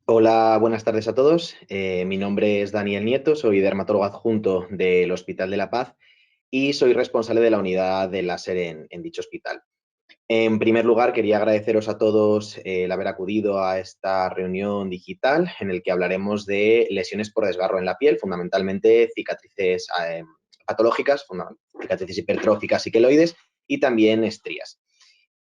Hola, buenas tardes a todos. Mi nombre es Daniel Nieto, soy dermatólogo adjunto del Hospital de la Paz y soy responsable de la unidad de láser en dicho hospital. En primer lugar, quería agradeceros a todos el haber acudido a esta reunión digital en el que hablaremos de lesiones por desgarro en la piel, fundamentalmente cicatrices patológicas, cicatrices hipertróficas y queloides y también estrías.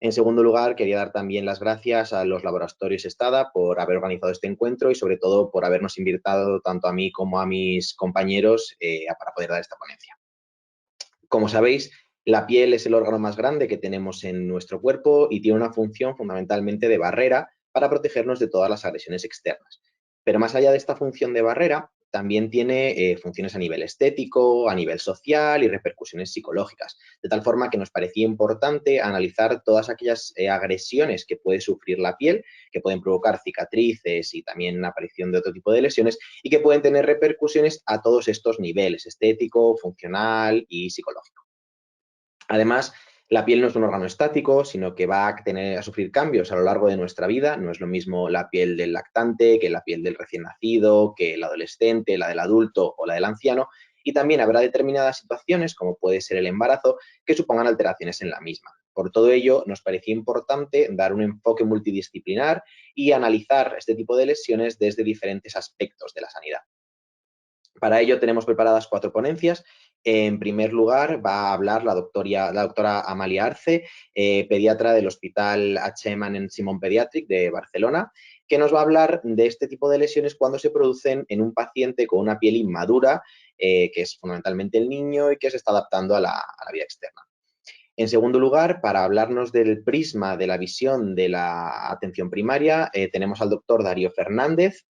En segundo lugar, quería dar también las gracias a los laboratorios STADA por haber organizado este encuentro y sobre todo por habernos invitado tanto a mí como a mis compañeros para poder dar esta ponencia. Como sabéis, la piel es el órgano más grande que tenemos en nuestro cuerpo y tiene una función fundamentalmente de barrera para protegernos de todas las agresiones externas. Pero más allá de esta función de barrera, también tiene funciones a nivel estético, a nivel social y repercusiones psicológicas, de tal forma que nos parecía importante analizar todas aquellas agresiones que puede sufrir la piel, que pueden provocar cicatrices y también aparición de otro tipo de lesiones y que pueden tener repercusiones a todos estos niveles, estético, funcional y psicológico. Además, la piel no es un órgano estático, sino que va a sufrir cambios a lo largo de nuestra vida. No es lo mismo la piel del lactante que la piel del recién nacido, que el adolescente, la del adulto o la del anciano. Y también habrá determinadas situaciones, como puede ser el embarazo, que supongan alteraciones en la misma. Por todo ello, nos parecía importante dar un enfoque multidisciplinar y analizar este tipo de lesiones desde diferentes aspectos de la sanidad. Para ello tenemos preparadas 4 ponencias. En primer lugar, va a hablar la doctora Amalia Arce, pediatra del Hospital H. Emanen Simón Pediatric de Barcelona, que nos va a hablar de este tipo de lesiones cuando se producen en un paciente con una piel inmadura, que es fundamentalmente el niño y que se está adaptando a la vida externa. En segundo lugar, para hablarnos del prisma de la visión de la atención primaria, tenemos al doctor Darío Fernández,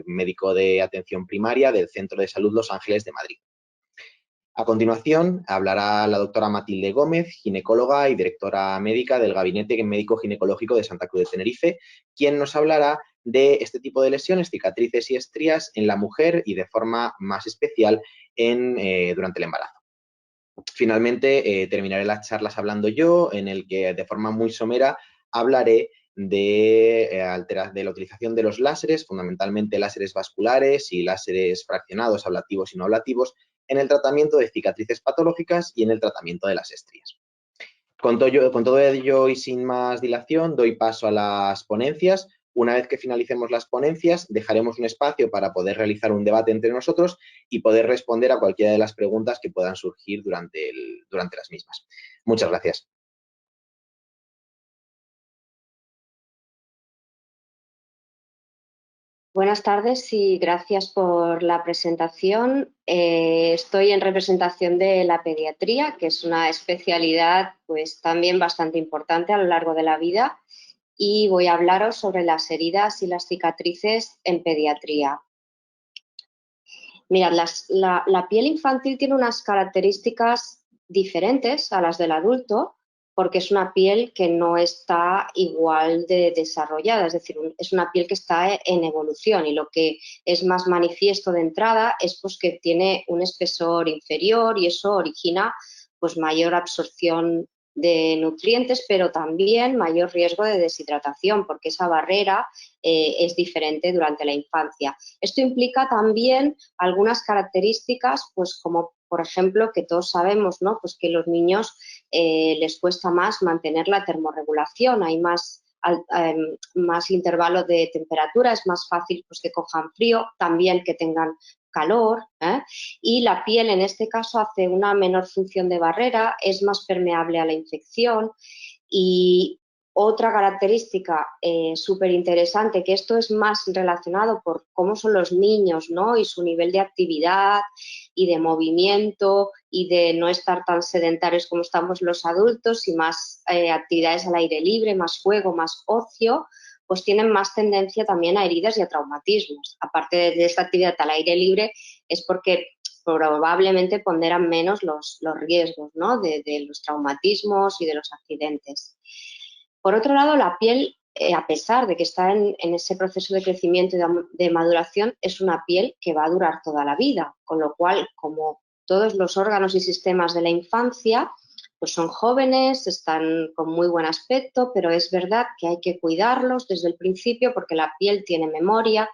médico de atención primaria del Centro de Salud Los Ángeles de Madrid. A continuación, hablará la doctora Matilde Gómez, ginecóloga y directora médica del Gabinete Médico Ginecológico de Santa Cruz de Tenerife, quien nos hablará de este tipo de lesiones, cicatrices y estrías en la mujer y de forma más especial durante el embarazo. Finalmente, terminaré las charlas hablando yo, en el que de forma muy somera hablaré de la utilización de los láseres, fundamentalmente láseres vasculares y láseres fraccionados, ablativos y no ablativos, en el tratamiento de cicatrices patológicas y en el tratamiento de las estrías. Con todo ello y sin más dilación, doy paso a las ponencias. Una vez que finalicemos las ponencias, dejaremos un espacio para poder realizar un debate entre nosotros y poder responder a cualquiera de las preguntas que puedan surgir durante las mismas. Muchas gracias. Buenas tardes y gracias por la presentación. Estoy en representación de la pediatría, que es una especialidad pues, también bastante importante a lo largo de la vida, y voy a hablaros sobre las heridas y las cicatrices en pediatría. Mirad, la piel infantil tiene unas características diferentes a las del adulto, porque es una piel que no está igual de desarrollada, es decir, es una piel que está en evolución, y lo que es más manifiesto de entrada es pues, que tiene un espesor inferior y eso origina pues, mayor absorción de nutrientes, pero también mayor riesgo de deshidratación, porque esa barrera es diferente durante la infancia. Esto implica también algunas características, pues como por ejemplo que todos sabemos, ¿no? Pues que a los niños les cuesta más mantener la termorregulación, hay más intervalo de temperatura, es más fácil pues, que cojan frío, también que tengan calor, y la piel en este caso hace una menor función de barrera, es más permeable a la infección. Y otra característica súper interesante, que esto es más relacionado por cómo son los niños, ¿no? Y su nivel de actividad y de movimiento y de no estar tan sedentarios como estamos los adultos y más actividades al aire libre, más juego, más ocio, pues tienen más tendencia también a heridas y a traumatismos. Aparte de esta actividad al aire libre, es porque probablemente ponderan menos los riesgos, ¿no? de los traumatismos y de los accidentes. Por otro lado, la piel, a pesar de que está en ese proceso de crecimiento y de maduración, es una piel que va a durar toda la vida, con lo cual, como todos los órganos y sistemas de la infancia, pues son jóvenes, están con muy buen aspecto, pero es verdad que hay que cuidarlos desde el principio porque la piel tiene memoria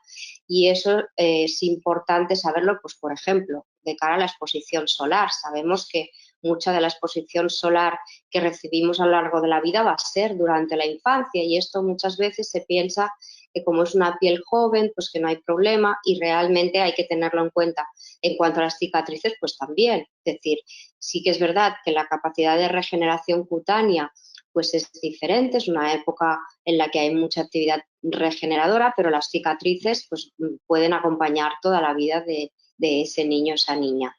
y eso es importante saberlo, pues por ejemplo, de cara a la exposición solar. Sabemos que mucha de la exposición solar que recibimos a lo largo de la vida va a ser durante la infancia y esto muchas veces se piensa que como es una piel joven, pues que no hay problema y realmente hay que tenerlo en cuenta. En cuanto a las cicatrices, pues también, es decir, sí que es verdad que la capacidad de regeneración cutánea pues es diferente, es una época en la que hay mucha actividad regeneradora, pero las cicatrices pues, pueden acompañar toda la vida de ese niño o esa niña.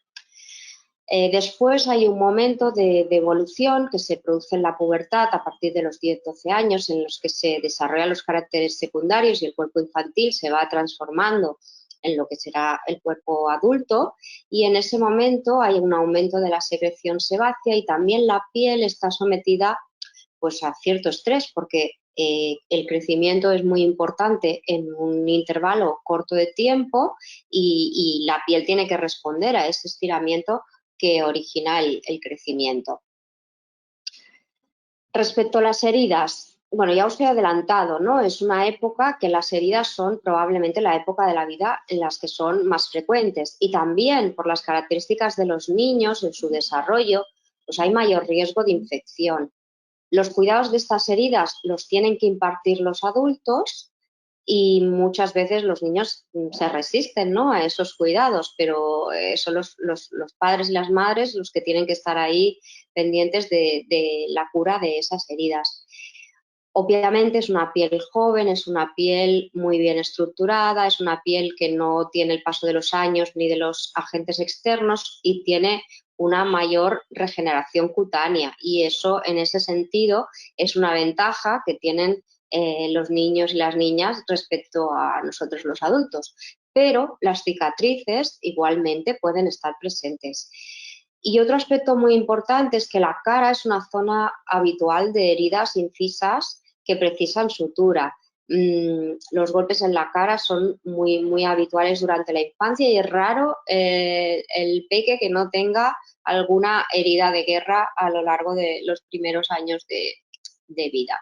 Después hay un momento de evolución que se produce en la pubertad a partir de los 10-12 años en los que se desarrollan los caracteres secundarios y el cuerpo infantil se va transformando en lo que será el cuerpo adulto y en ese momento hay un aumento de la secreción sebácea y también la piel está sometida pues, a cierto estrés porque el crecimiento es muy importante en un intervalo corto de tiempo y la piel tiene que responder a ese estiramiento que origina el crecimiento. Respecto a las heridas, bueno, ya os he adelantado, ¿no? Es una época que las heridas son probablemente la época de la vida en las que son más frecuentes y también por las características de los niños en su desarrollo, pues hay mayor riesgo de infección. Los cuidados de estas heridas los tienen que impartir los adultos y muchas veces los niños se resisten, ¿no?, a esos cuidados, pero son los padres y las madres los que tienen que estar ahí pendientes de la cura de esas heridas. Obviamente es una piel joven, es una piel muy bien estructurada, es una piel que no tiene el paso de los años ni de los agentes externos y tiene una mayor regeneración cutánea y eso en ese sentido es una ventaja que tienen los niños y las niñas respecto a nosotros los adultos. Pero las cicatrices igualmente pueden estar presentes. Y otro aspecto muy importante es que la cara es una zona habitual de heridas incisas que precisan sutura. Los golpes en la cara son muy, muy habituales durante la infancia y es raro el peque que no tenga alguna herida de guerra a lo largo de los primeros años de vida.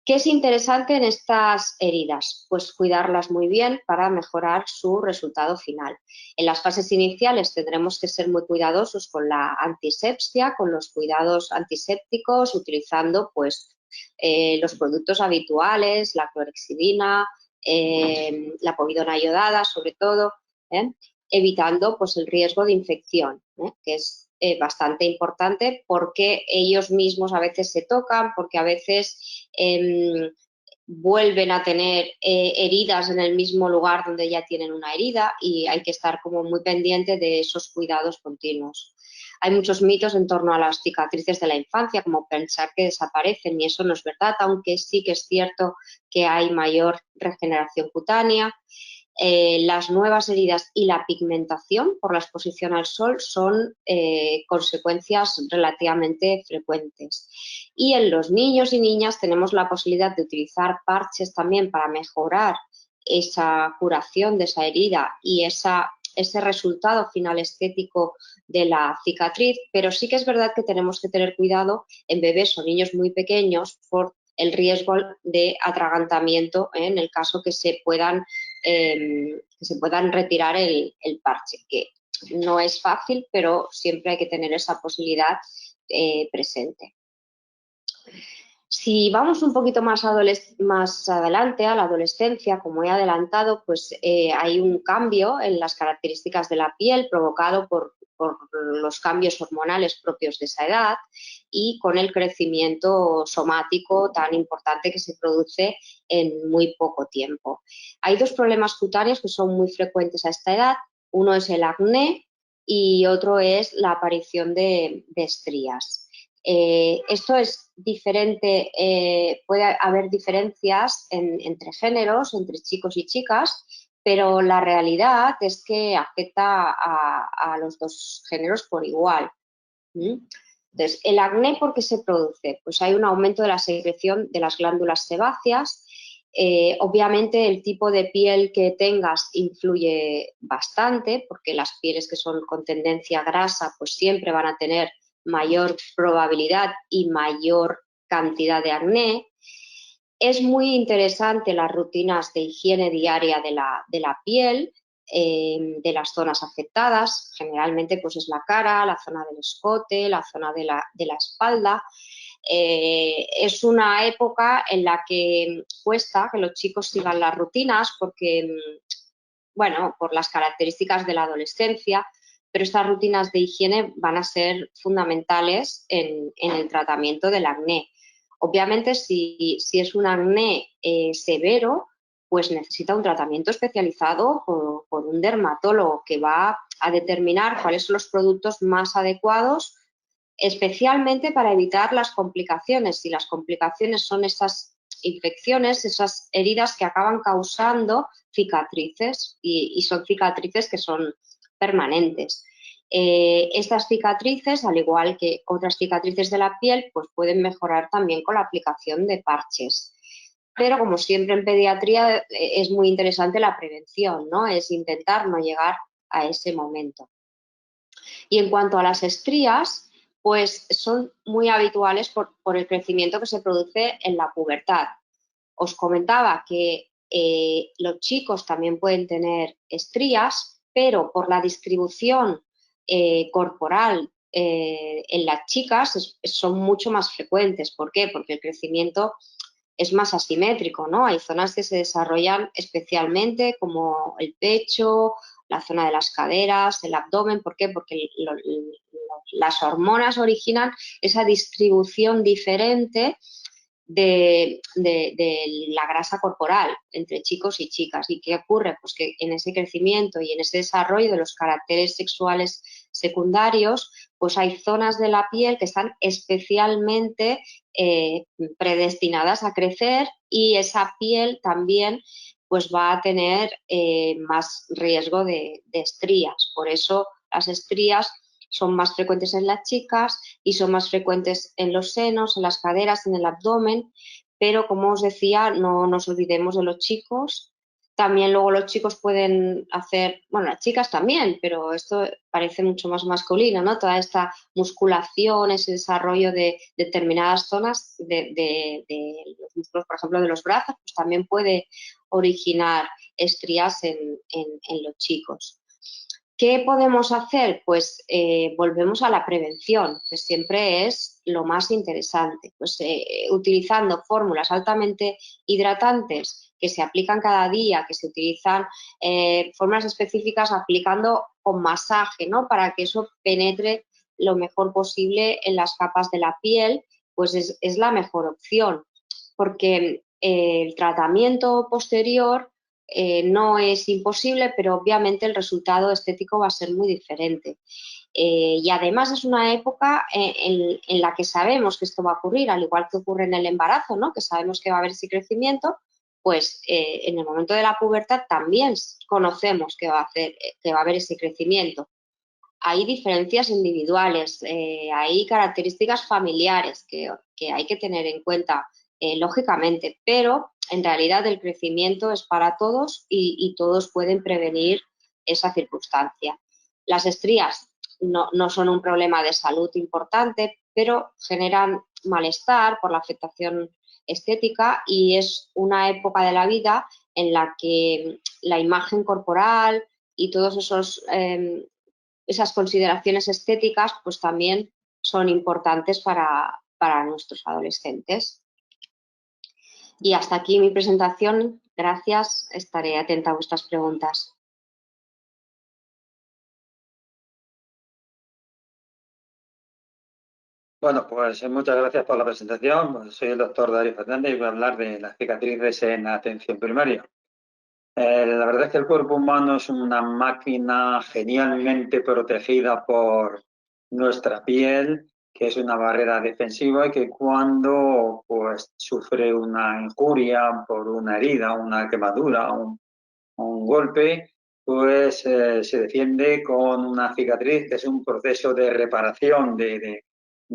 ¿Qué es interesante en estas heridas? Pues cuidarlas muy bien para mejorar su resultado final. En las fases iniciales tendremos que ser muy cuidadosos con la antisepsia, con los cuidados antisépticos, utilizando pues, los productos habituales, la clorexidina, la povidona iodada sobre todo, evitando pues, el riesgo de infección, que es bastante importante porque ellos mismos a veces se tocan, porque a veces vuelven a tener heridas en el mismo lugar donde ya tienen una herida y hay que estar como muy pendiente de esos cuidados continuos. Hay muchos mitos en torno a las cicatrices de la infancia, como pensar que desaparecen y eso no es verdad, aunque sí que es cierto que hay mayor regeneración cutánea. Las nuevas heridas y la pigmentación por la exposición al sol son consecuencias relativamente frecuentes. Y en los niños y niñas tenemos la posibilidad de utilizar parches también para mejorar esa curación de esa herida y ese resultado final estético de la cicatriz, pero sí que es verdad que tenemos que tener cuidado en bebés o niños muy pequeños por el riesgo de atragantamiento en el caso que se puedan retirar el parche, que no es fácil, pero siempre hay que tener esa posibilidad presente. Si vamos un poquito más adelante, a la adolescencia, como he adelantado, pues hay un cambio en las características de la piel provocado por los cambios hormonales propios de esa edad y con el crecimiento somático tan importante que se produce en muy poco tiempo. Hay dos problemas cutáneos que son muy frecuentes a esta edad. Uno es el acné y otro es la aparición de estrías. Esto es diferente, puede haber diferencias entre géneros, entre chicos y chicas, pero la realidad es que afecta a los dos géneros por igual. Entonces, ¿el acné por qué se produce? Pues hay un aumento de la secreción de las glándulas sebáceas. Obviamente el tipo de piel que tengas influye bastante, porque las pieles que son con tendencia grasa pues siempre van a tener mayor probabilidad y mayor cantidad de acné. Es muy interesante las rutinas de higiene diaria de la piel, de las zonas afectadas. Generalmente pues es la cara, la zona del escote, la zona de la espalda. Es una época en la que cuesta que los chicos sigan las rutinas porque, bueno, por las características de la adolescencia, pero estas rutinas de higiene van a ser fundamentales en el tratamiento del acné. Obviamente, si es un acné severo, pues necesita un tratamiento especializado por un dermatólogo que va a determinar cuáles son los productos más adecuados, especialmente para evitar las complicaciones. Si las complicaciones son esas infecciones, esas heridas que acaban causando cicatrices y son cicatrices que son permanentes. Estas cicatrices, al igual que otras cicatrices de la piel, pues pueden mejorar también con la aplicación de parches. Pero como siempre en pediatría es muy interesante la prevención, ¿no? Es intentar no llegar a ese momento. Y en cuanto a las estrías, pues son muy habituales por el crecimiento que se produce en la pubertad. Os comentaba que los chicos también pueden tener estrías, pero por la distribución corporal en las chicas son mucho más frecuentes. ¿Por qué? Porque el crecimiento es más asimétrico, ¿no? Hay zonas que se desarrollan especialmente como el pecho, la zona de las caderas, el abdomen. ¿Por qué? Porque las hormonas originan esa distribución diferente de la grasa corporal entre chicos y chicas. ¿Y qué ocurre? Pues que en ese crecimiento y en ese desarrollo de los caracteres sexuales secundarios, pues hay zonas de la piel que están especialmente predestinadas a crecer, y esa piel también pues va a tener más riesgo de estrías. Por eso las estrías son más frecuentes en las chicas y son más frecuentes en los senos, en las caderas, en el abdomen, pero como os decía, no nos olvidemos de los chicos. También luego los chicos pueden hacer, bueno, las chicas también, pero esto parece mucho más masculino, ¿no? Toda esta musculación, ese desarrollo de determinadas zonas de los músculos, por ejemplo, de los brazos, pues también puede originar estrías en los chicos. ¿Qué podemos hacer? Pues volvemos a la prevención, que siempre es lo más interesante. Pues utilizando fórmulas altamente hidratantes que se aplican cada día, que se utilizan fórmulas específicas aplicando con masaje, ¿no? Para que eso penetre lo mejor posible en las capas de la piel, pues es la mejor opción, porque el tratamiento posterior no es imposible, pero obviamente el resultado estético va a ser muy diferente. Y además es una época en la que sabemos que esto va a ocurrir, al igual que ocurre en el embarazo, ¿no? Que sabemos que va a haber ese crecimiento, pues en el momento de la pubertad también conocemos que va a haber ese crecimiento. Hay diferencias individuales, hay características familiares que hay que tener en cuenta, lógicamente, pero en realidad el crecimiento es para todos y todos pueden prevenir esa circunstancia. Las estrías no son un problema de salud importante, pero generan malestar por la afectación estética, y es una época de la vida en la que la imagen corporal y todos esas consideraciones estéticas pues también son importantes para nuestros adolescentes. Y hasta aquí mi presentación. Gracias. Estaré atenta a vuestras preguntas. Bueno, pues muchas gracias por la presentación. Pues soy el doctor Darío Fernández y voy a hablar de las cicatrices en atención primaria. La verdad es que el cuerpo humano es una máquina genialmente protegida por nuestra piel, que es una barrera defensiva, y que cuando pues, sufre una injuria por una herida, una quemadura, un golpe, pues se defiende con una cicatriz, que es un proceso de reparación de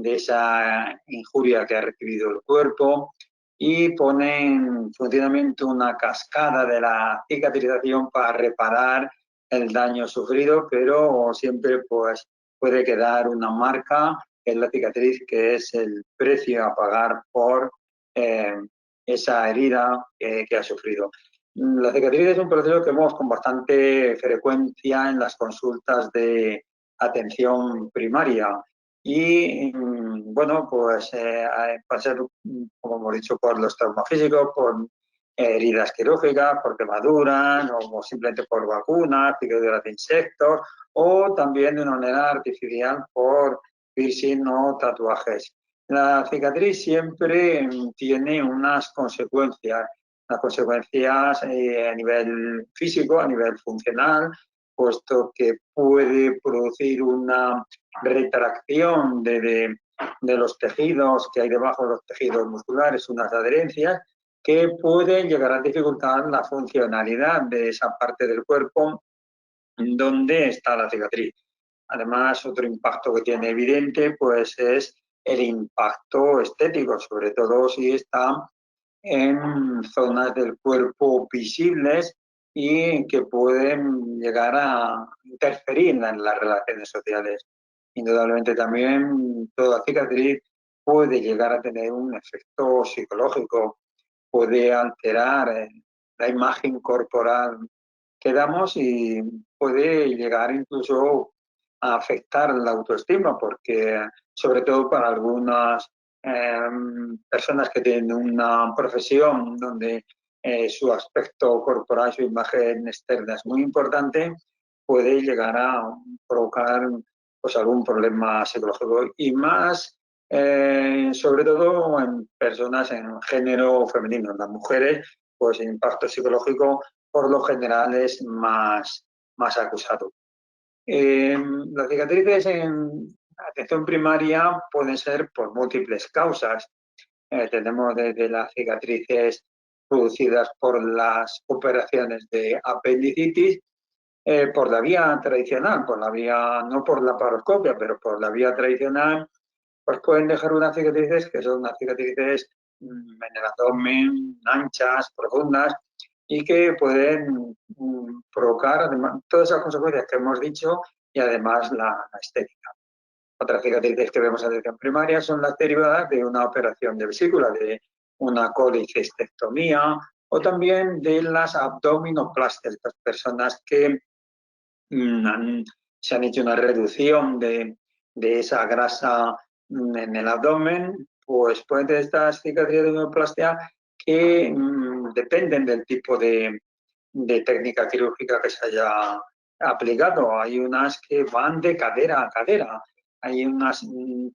esa injuria que ha recibido el cuerpo, y pone en funcionamiento una cascada de la cicatrización para reparar el daño sufrido, pero siempre pues, puede quedar una marca que es la cicatriz, que es el precio a pagar por esa herida que ha sufrido. La cicatriz es un proceso que vemos con bastante frecuencia en las consultas de atención primaria y, bueno, pues puede ser, como hemos dicho, por los traumas físicos, por heridas quirúrgicas, por quemaduras o simplemente por vacunas, picaduras de insectos o también de una manera artificial por piercing o tatuajes. La cicatriz siempre tiene unas consecuencias a nivel físico, a nivel funcional, puesto que puede producir una retracción de los tejidos que hay debajo de los tejidos musculares, unas adherencias que pueden llegar a dificultar la funcionalidad de esa parte del cuerpo donde está la cicatriz. Además, otro impacto que tiene evidente pues es el impacto estético, sobre todo si está en zonas del cuerpo visibles y que pueden llegar a interferir en las relaciones sociales. Indudablemente también toda cicatriz puede llegar a tener un efecto psicológico, puede alterar la imagen corporal que damos y puede llegar incluso a afectar la autoestima, porque sobre todo para algunas personas que tienen una profesión donde su aspecto corporal, su imagen externa es muy importante, puede llegar a provocar pues algún problema psicológico y más sobre todo en personas en género femenino, en las mujeres, pues el impacto psicológico por lo general es más acusado. Las cicatrices en atención primaria pueden ser por múltiples causas. Tenemos desde las cicatrices producidas por las operaciones de apendicitis, por la vía tradicional, no por la paroscopia, pero por la vía tradicional, pues pueden dejar unas cicatrices que son unas cicatrices en el abdomen, anchas, profundas, y que pueden provocar además, todas esas consecuencias que hemos dicho y además la estética. Otras cicatrices que vemos en atención primaria son las derivadas de una operación de vesícula, de una colicistectomía o también de las abdominoplastias, las personas que se han hecho una reducción de esa grasa en el abdomen, pues pueden tener estas cicatrices de abdominoplastia que dependen del tipo de técnica quirúrgica que se haya aplicado. Hay unas que van de cadera a cadera. Hay unas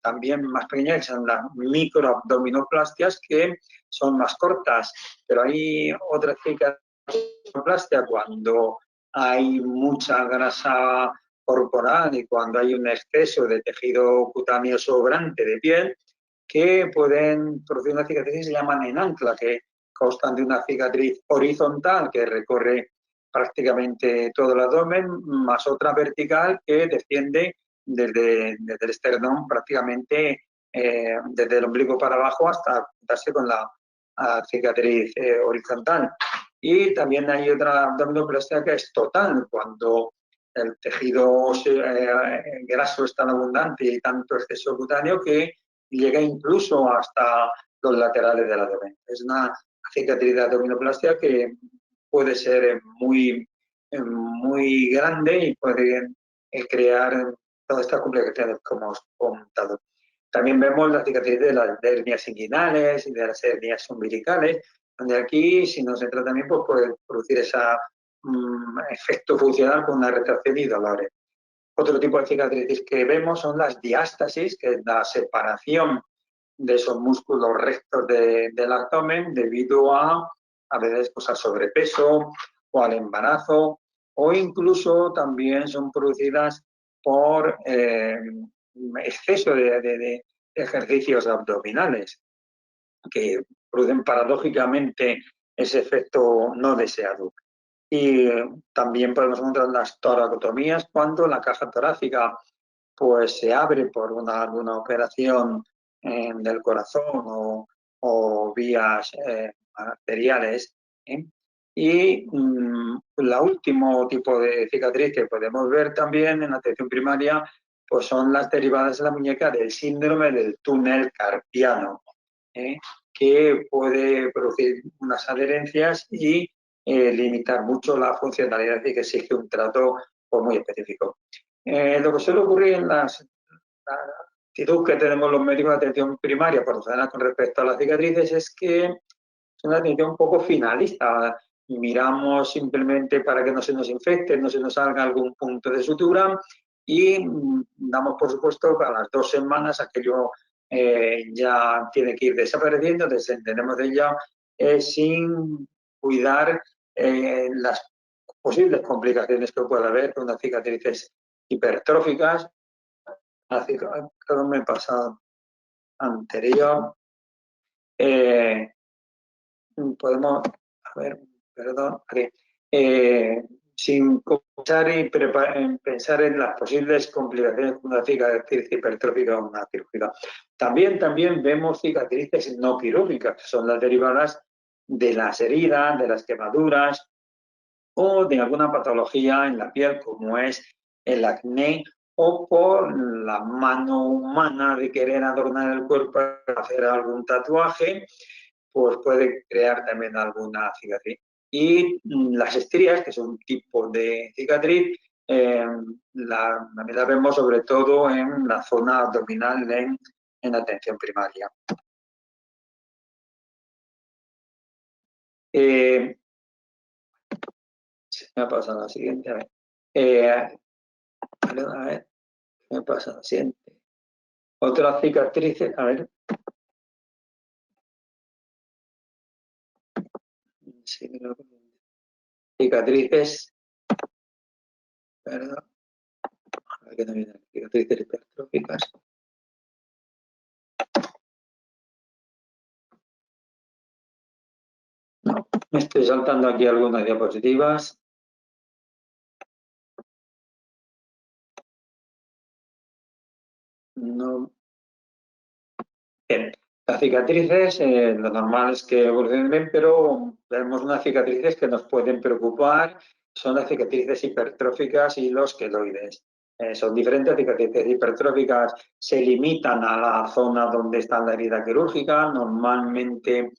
también más pequeñas que son las microabdominoplastias que son más cortas, pero hay otras cicatrices cuando hay mucha grasa corporal y cuando hay un exceso de tejido cutáneo sobrante de piel que pueden producir una cicatriz que se llaman en ancla, que constan de una cicatriz horizontal que recorre prácticamente todo el abdomen, más otra vertical que desciende desde el esternón prácticamente desde el ombligo para abajo hasta darse con la cicatriz horizontal. Y también hay otra abdominoplastia que es total, cuando el tejido graso es tan abundante y tanto exceso cutáneo que llega incluso hasta los laterales del abdomen. Es una cicatriz de abdominoplastia que puede ser muy grande y puede crear todas estas complicaciones como hemos comentado. También vemos la cicatriz de las hernias inguinales y de las hernias umbilicales, donde aquí, si no se trata bien, pues puede producir ese efecto funcional con una retracción y dolores. Otro tipo de cicatrices que vemos son las diástasis, que es la separación de esos músculos rectos del abdomen debido a veces pues, al sobrepeso o al embarazo, o incluso también son producidas por exceso de ejercicios abdominales, que producen paradójicamente ese efecto no deseado. Y también podemos encontrar las toracotomías cuando la caja torácica pues, se abre por alguna operación del corazón o vías arteriales. Y el último tipo de cicatriz que podemos ver también en atención primaria pues son las derivadas en la muñeca del síndrome del túnel carpiano, que puede producir unas adherencias y limitar mucho la funcionalidad y que exige un trato pues, muy específico. Lo que suele ocurrir en la actitud que tenemos los médicos de atención primaria por lo general con respecto a las cicatrices es que es una atención un poco finalista. Miramos simplemente para que no se nos infecte, no se nos salga algún punto de sutura y damos por supuesto que a las 2 semanas aquello ya tiene que ir desapareciendo, desentendemos de ella sin cuidar las posibles complicaciones que pueda haber con unas cicatrices hipertróficas. Creo que me he pasado anterior. Podemos, a ver, perdón, aquí. Sin pensar en las posibles complicaciones de una cicatriz hipertrófica o una quirúrgica. También vemos cicatrices no quirúrgicas, que son las derivadas de las heridas, de las quemaduras o de alguna patología en la piel, como es el acné o por la mano humana de querer adornar el cuerpo, hacer algún tatuaje, pues puede crear también alguna cicatriz. Y las estrías, que son un tipo de cicatriz, la vemos sobre todo en la zona abdominal en atención primaria. Se me ha pasado la siguiente, a ver. A ver, me pasa la siguiente. Otra cicatriz, a ver. Sí, cicatrices, perdón, a ver que no viene, cicatrices hipertróficas. No, me estoy saltando aquí algunas diapositivas. No. Bien, las cicatrices, lo normal es que evolucionen bien, pero vemos unas cicatrices que nos pueden preocupar, son las cicatrices hipertróficas y los queloides. Son diferentes. Cicatrices hipertróficas se limitan a la zona donde está la herida quirúrgica, normalmente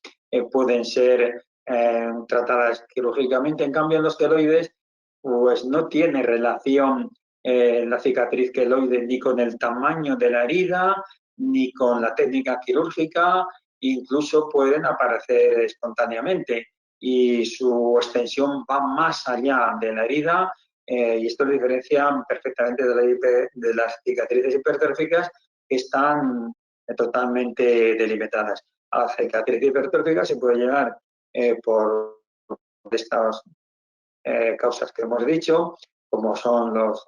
pueden ser tratadas quirúrgicamente, en cambio en los queloides pues no tiene relación la cicatriz queloide ni con el tamaño de la herida, ni con la técnica quirúrgica, incluso pueden aparecer espontáneamente y su extensión va más allá de la herida y esto lo diferencia perfectamente de las cicatrices hipertróficas que están totalmente delimitadas. A la cicatriz hipertrófica se puede llegar por estas causas que hemos dicho, como son los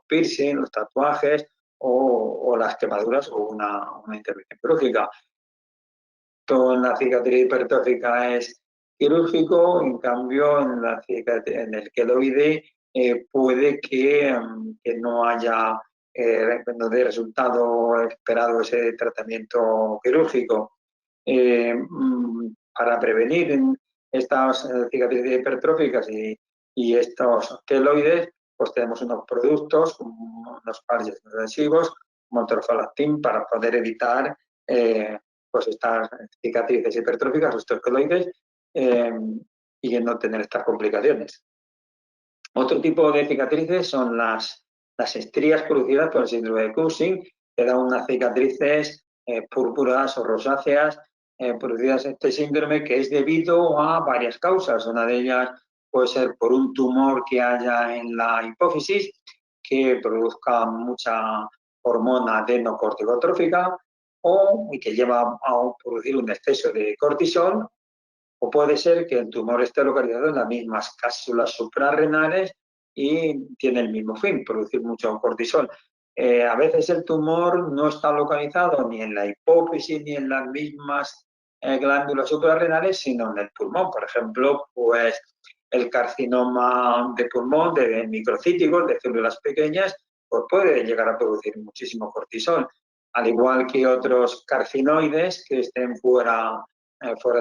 piercing, los tatuajes o las quemaduras o una intervención quirúrgica. Todo en la cicatriz hipertrófica es quirúrgico, en cambio en el queloide puede que no haya no dé resultado esperado ese tratamiento quirúrgico. Para prevenir estas cicatrices hipertróficas y estos queloides, pues tenemos unos productos, unos parches defensivos, como Torfalactin, para poder evitar pues estas cicatrices hipertróficas, estos queloides, y no tener estas complicaciones. Otro tipo de cicatrices son las estrías producidas por el síndrome de Cushing, que dan unas cicatrices púrpuras o rosáceas producidas en este síndrome, que es debido a varias causas. Una de ellas puede ser por un tumor que haya en la hipófisis, que produzca mucha hormona adenocorticotrófica y que lleva a producir un exceso de cortisol, o puede ser que el tumor esté localizado en las mismas cápsulas suprarrenales y tiene el mismo fin, producir mucho cortisol. A veces el tumor no está localizado ni en la hipófisis ni en las mismas glándulas suprarrenales, sino en el pulmón. Por ejemplo, pues el carcinoma de pulmón, de microcíticos, de células pequeñas, pues puede llegar a producir muchísimo cortisol. Al igual que otros carcinoides que estén fuera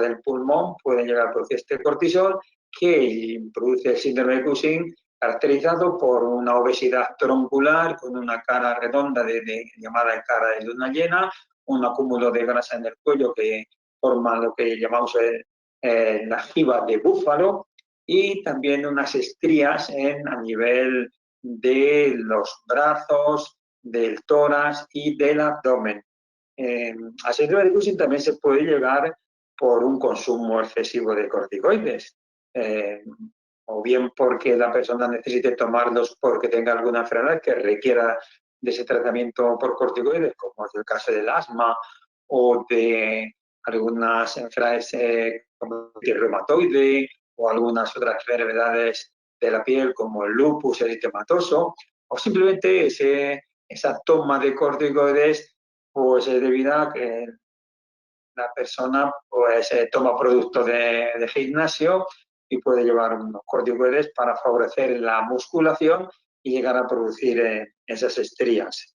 del pulmón, pueden llegar a producir este cortisol que produce el síndrome de Cushing caracterizado por una obesidad troncular con una cara redonda llamada cara de luna llena, un acúmulo de grasa en el cuello que forma lo que llamamos la jiba de búfalo, y también unas estrías a nivel de los brazos, del tórax y del abdomen. Al síndrome de Cushing también se puede llegar por un consumo excesivo de corticoides, o bien porque la persona necesite tomarlos porque tenga alguna enfermedad que requiera de ese tratamiento por corticoides, como es el caso del asma o de algunas enfermedades como el reumatoide o algunas otras enfermedades de la piel como el lupus eritematoso, o simplemente esa toma de corticoides pues es debido a que la persona pues toma productos de gimnasio y puede llevar unos corticoides para favorecer la musculación y llegar a producir esas estrías.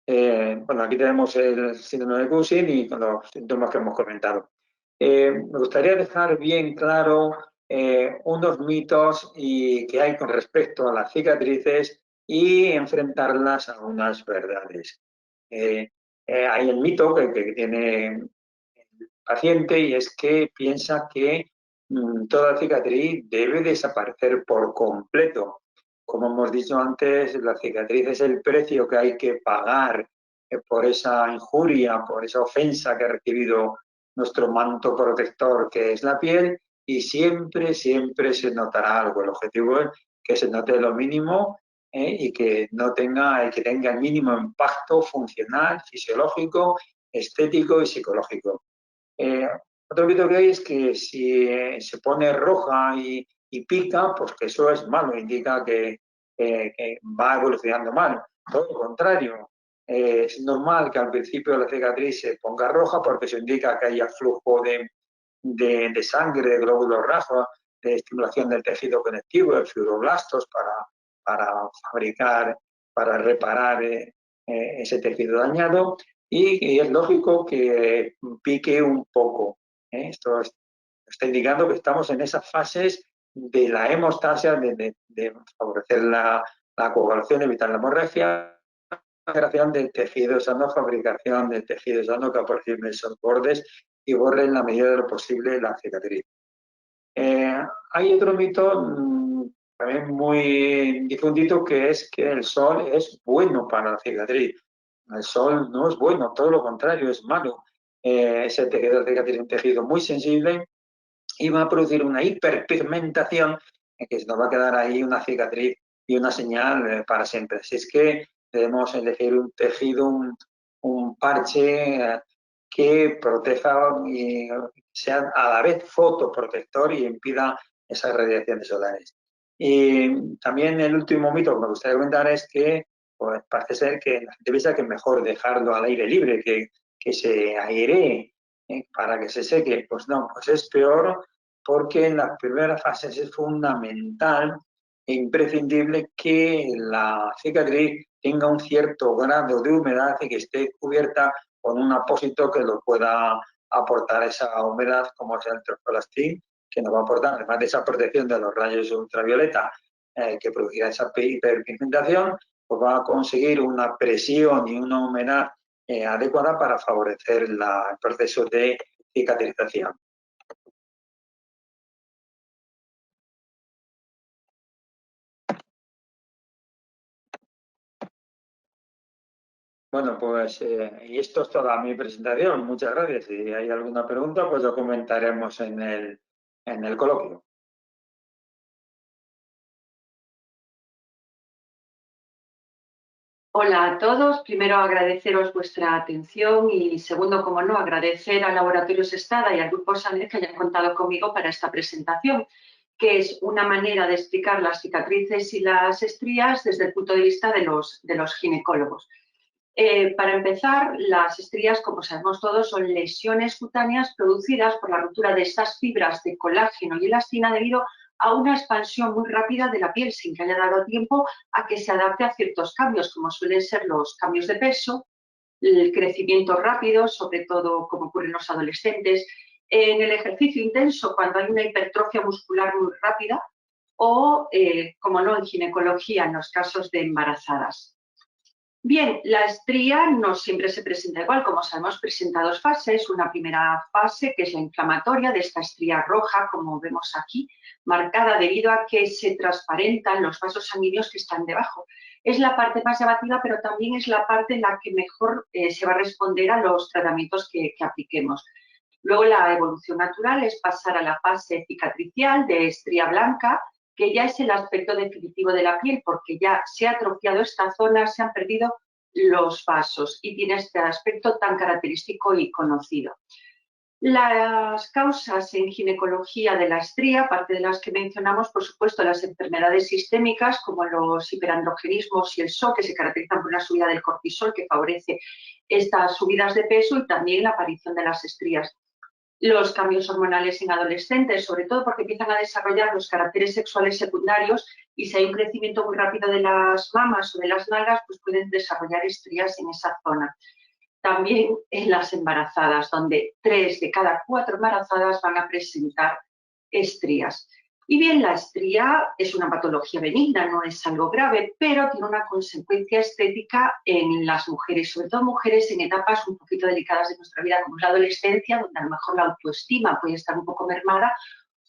Bueno, aquí tenemos el síndrome de Cushing y con los síntomas que hemos comentado. Me gustaría dejar bien claro unos mitos que hay con respecto a las cicatrices y enfrentarlas a unas verdades. Hay el mito que tiene el paciente, y es que piensa que toda cicatriz debe desaparecer por completo. Como hemos dicho antes, la cicatriz es el precio que hay que pagar por esa injuria, por esa ofensa que ha recibido nuestro manto protector, que es la piel, y siempre, siempre se notará algo. El objetivo es que se note lo mínimo y que tenga el mínimo impacto funcional, fisiológico, estético y psicológico. Otro mito que hay es que si se pone roja y pica, pues que eso es malo, indica que va evolucionando mal. Todo lo contrario, es normal que al principio la cicatriz se ponga roja porque eso indica que haya flujo de sangre, de glóbulos rojos, de estimulación del tejido conectivo, de fibroblastos para fabricar, para reparar ese tejido dañado, y es lógico que pique un poco. Esto está indicando que estamos en esas fases de la hemostasia, de favorecer la coagulación, evitar la hemorragia, creación del tejido sano, fabricación del tejido sano que aproxime esos bordes y borre en la medida de lo posible la cicatriz. Hay otro mito también muy difundido, que es que el sol es bueno para la cicatriz. El sol no es bueno, todo lo contrario, es malo. Ese tejido de cicatriz es un tejido muy sensible y va a producir una hiperpigmentación que se nos va a quedar ahí una cicatriz y una señal para siempre. Así es que debemos elegir un tejido, un parche que proteja y sea a la vez fotoprotector y impida esas radiaciones solares. Y también el último mito que me gustaría comentar es que pues, parece ser que la gente piensa que es mejor dejarlo al aire libre, que se airee para que se seque. Pues no, pues es peor, porque en las primeras fases es fundamental e imprescindible que la cicatriz tenga un cierto grado de humedad y que esté cubierta con un apósito que lo pueda aportar esa humedad, como es el trofolastín, que nos va a aportar, además de esa protección de los rayos ultravioleta que producirá esa hiperpigmentación, pues va a conseguir una presión y una humedad adecuada para favorecer el proceso de cicatrización. Bueno, pues y esto es toda mi presentación. Muchas gracias. Si hay alguna pregunta, pues lo comentaremos en el coloquio. Hola a todos. Primero, agradeceros vuestra atención y segundo, como no, agradecer al Laboratorio Sestada y al Grupo Sánchez que hayan contado conmigo para esta presentación, que es una manera de explicar las cicatrices y las estrías desde el punto de vista de los ginecólogos. Para empezar, las estrías, como sabemos todos, son lesiones cutáneas producidas por la ruptura de estas fibras de colágeno y elastina debido a una expansión muy rápida de la piel sin que haya dado tiempo a que se adapte a ciertos cambios, como suelen ser los cambios de peso, el crecimiento rápido, sobre todo como ocurre en los adolescentes, en el ejercicio intenso, cuando hay una hipertrofia muscular muy rápida, o, como no, en ginecología, en los casos de embarazadas. Bien, la estría no siempre se presenta igual. Como sabemos, presenta dos fases. Una primera fase, que es la inflamatoria, de esta estría roja, como vemos aquí, marcada debido a que se transparentan los vasos sanguíneos que están debajo. Es la parte más llamativa, pero también es la parte en la que mejor se va a responder a los tratamientos que apliquemos. Luego, la evolución natural es pasar a la fase cicatricial de estría blanca, que ya es el aspecto definitivo de la piel, porque ya se ha atrofiado esta zona, se han perdido los vasos y tiene este aspecto tan característico y conocido. Las causas en ginecología de la estría, aparte de las que mencionamos, por supuesto, las enfermedades sistémicas como los hiperandrogenismos y el SO, que se caracterizan por una subida del cortisol que favorece estas subidas de peso, y también la aparición de las estrías. Los cambios hormonales en adolescentes, sobre todo porque empiezan a desarrollar los caracteres sexuales secundarios, y si hay un crecimiento muy rápido de las mamas o de las nalgas, pues pueden desarrollar estrías en esa zona. También en las embarazadas, donde 3 de cada 4 embarazadas van a presentar estrías. Y bien, la estría es una patología benigna, no es algo grave, pero tiene una consecuencia estética en las mujeres, sobre todo mujeres en etapas un poquito delicadas de nuestra vida, como es la adolescencia, donde a lo mejor la autoestima puede estar un poco mermada,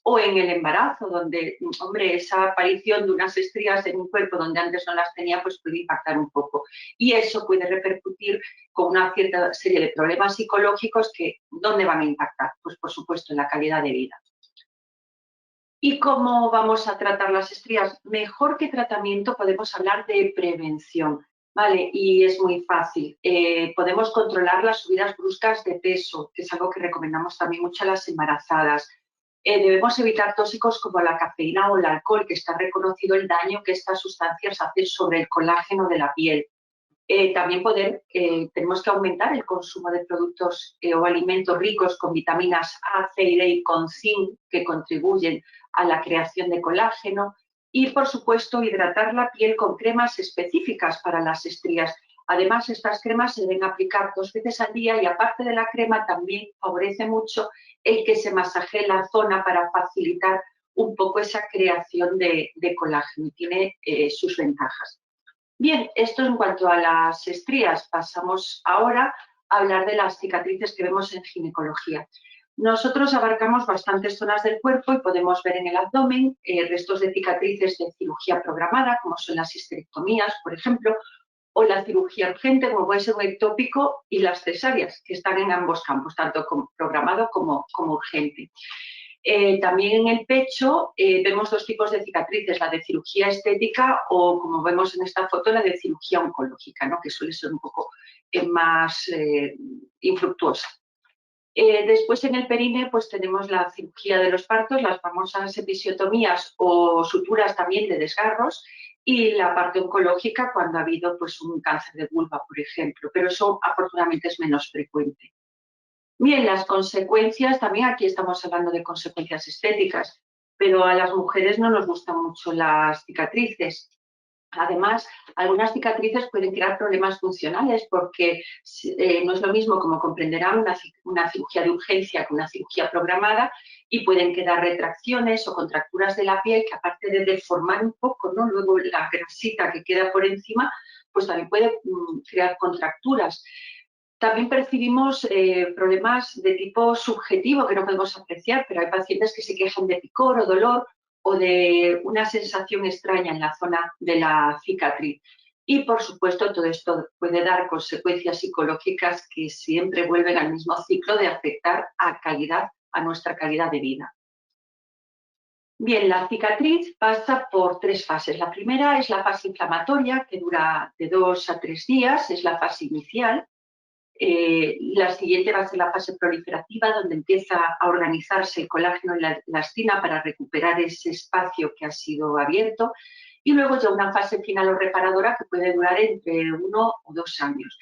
o en el embarazo, donde, hombre, esa aparición de unas estrías en un cuerpo donde antes no las tenía, pues puede impactar un poco. Y eso puede repercutir con una cierta serie de problemas psicológicos que, ¿dónde van a impactar? Pues, por supuesto, en la calidad de vida. ¿Y cómo vamos a tratar las estrías? Mejor que tratamiento podemos hablar de prevención, ¿vale? Y es muy fácil. Podemos controlar las subidas bruscas de peso, que es algo que recomendamos también mucho a las embarazadas. Debemos evitar tóxicos como la cafeína o el alcohol, que está reconocido el daño que estas sustancias hacen sobre el colágeno de la piel. También tenemos que aumentar el consumo de productos o alimentos ricos con vitaminas A, C y D y con zinc, que contribuyen a la creación de colágeno. Y, por supuesto, hidratar la piel con cremas específicas para las estrías. Además, estas cremas se deben aplicar 2 veces al día, y aparte de la crema también favorece mucho el que se masajee la zona para facilitar un poco esa creación de colágeno, y tiene sus ventajas. Bien, esto en cuanto a las estrías. Pasamos ahora a hablar de las cicatrices que vemos en ginecología. Nosotros abarcamos bastantes zonas del cuerpo y podemos ver en el abdomen restos de cicatrices de cirugía programada, como son las histerectomías, por ejemplo, o la cirugía urgente, como puede ser un ectópico, y las cesáreas, que están en ambos campos, tanto como programado como urgente. También en el pecho vemos 2 tipos de cicatrices, la de cirugía estética o, como vemos en esta foto, la de cirugía oncológica, ¿no? Que suele ser un poco más infructuosa. Después en el perine pues tenemos la cirugía de los partos, las famosas episiotomías o suturas también de desgarros, y la parte oncológica cuando ha habido pues un cáncer de vulva, por ejemplo, pero eso afortunadamente es menos frecuente. Bien, las consecuencias, también aquí estamos hablando de consecuencias estéticas, pero a las mujeres no nos gustan mucho las cicatrices. Además, algunas cicatrices pueden crear problemas funcionales porque no es lo mismo, como comprenderán, una cirugía de urgencia que una cirugía programada, y pueden quedar retracciones o contracturas de la piel que, aparte de deformar un poco, ¿no?, luego la grasita que queda por encima, pues también puede crear contracturas. También percibimos problemas de tipo subjetivo que no podemos apreciar, pero hay pacientes que se quejan de picor o dolor o de una sensación extraña en la zona de la cicatriz. Y, por supuesto, todo esto puede dar consecuencias psicológicas que siempre vuelven al mismo ciclo de afectar a nuestra calidad de vida. Bien, la cicatriz pasa por 3 fases. La primera es la fase inflamatoria, que dura de 2 a 3 días, es la fase inicial. La siguiente va a ser la fase proliferativa, donde empieza a organizarse el colágeno y la elastina para recuperar ese espacio que ha sido abierto, y luego ya una fase final o reparadora que puede durar entre 1 o 2 años.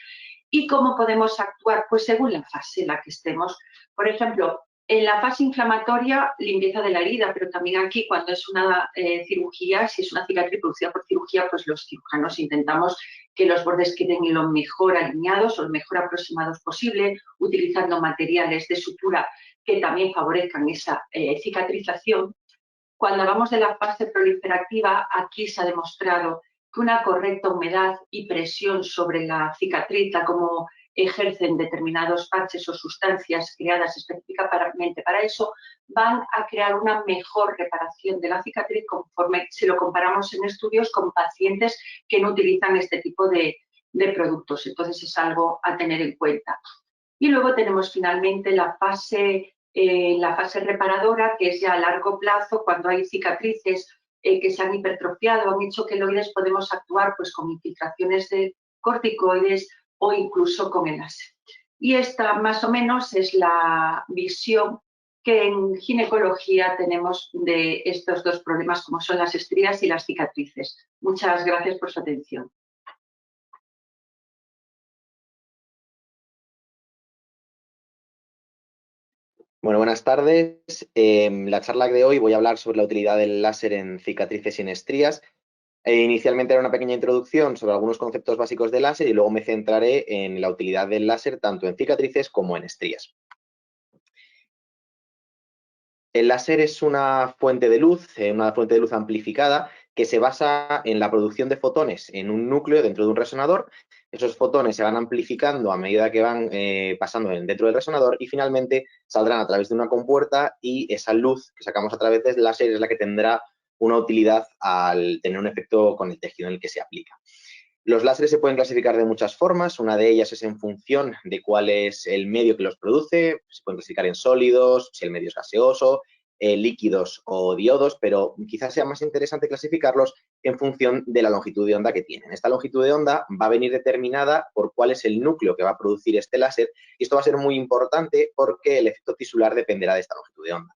¿Y cómo podemos actuar? Pues según la fase en la que estemos. Por ejemplo, en la fase inflamatoria, limpieza de la herida, pero también aquí, cuando es una cirugía, si es una cicatriz producida por cirugía, pues los cirujanos intentamos que los bordes queden lo mejor alineados o lo mejor aproximados posible, utilizando materiales de sutura que también favorezcan esa cicatrización. Cuando hablamos de la fase proliferativa, aquí se ha demostrado que una correcta humedad y presión sobre la cicatriz, como ejercen determinados parches o sustancias creadas específicamente para eso, van a crear una mejor reparación de la cicatriz conforme si lo comparamos en estudios con pacientes que no utilizan este tipo de productos. Entonces es algo a tener en cuenta. Y luego tenemos finalmente la fase reparadora, que es ya a largo plazo, cuando hay cicatrices que se han hipertrofiado, han hecho queloides, podemos actuar pues, con infiltraciones de corticoides o incluso con el láser. Y esta más o menos es la visión que en ginecología tenemos de estos dos problemas, como son las estrías y las cicatrices. Muchas gracias por su atención. Bueno, buenas tardes. En la charla de hoy voy a hablar sobre la utilidad del láser en cicatrices y en estrías. Inicialmente era una pequeña introducción sobre algunos conceptos básicos del láser y luego me centraré en la utilidad del láser tanto en cicatrices como en estrías. El láser es una fuente de luz amplificada que se basa en la producción de fotones en un núcleo dentro de un resonador. Esos fotones se van amplificando a medida que van pasando dentro del resonador y finalmente saldrán a través de una compuerta y esa luz que sacamos a través del láser es la que tendrá una utilidad al tener un efecto con el tejido en el que se aplica. Los láseres se pueden clasificar de muchas formas, una de ellas es en función de cuál es el medio que los produce, se pueden clasificar en sólidos, si el medio es gaseoso, líquidos o diodos, pero quizás sea más interesante clasificarlos en función de la longitud de onda que tienen. Esta longitud de onda va a venir determinada por cuál es el núcleo que va a producir este láser y esto va a ser muy importante porque el efecto tisular dependerá de esta longitud de onda.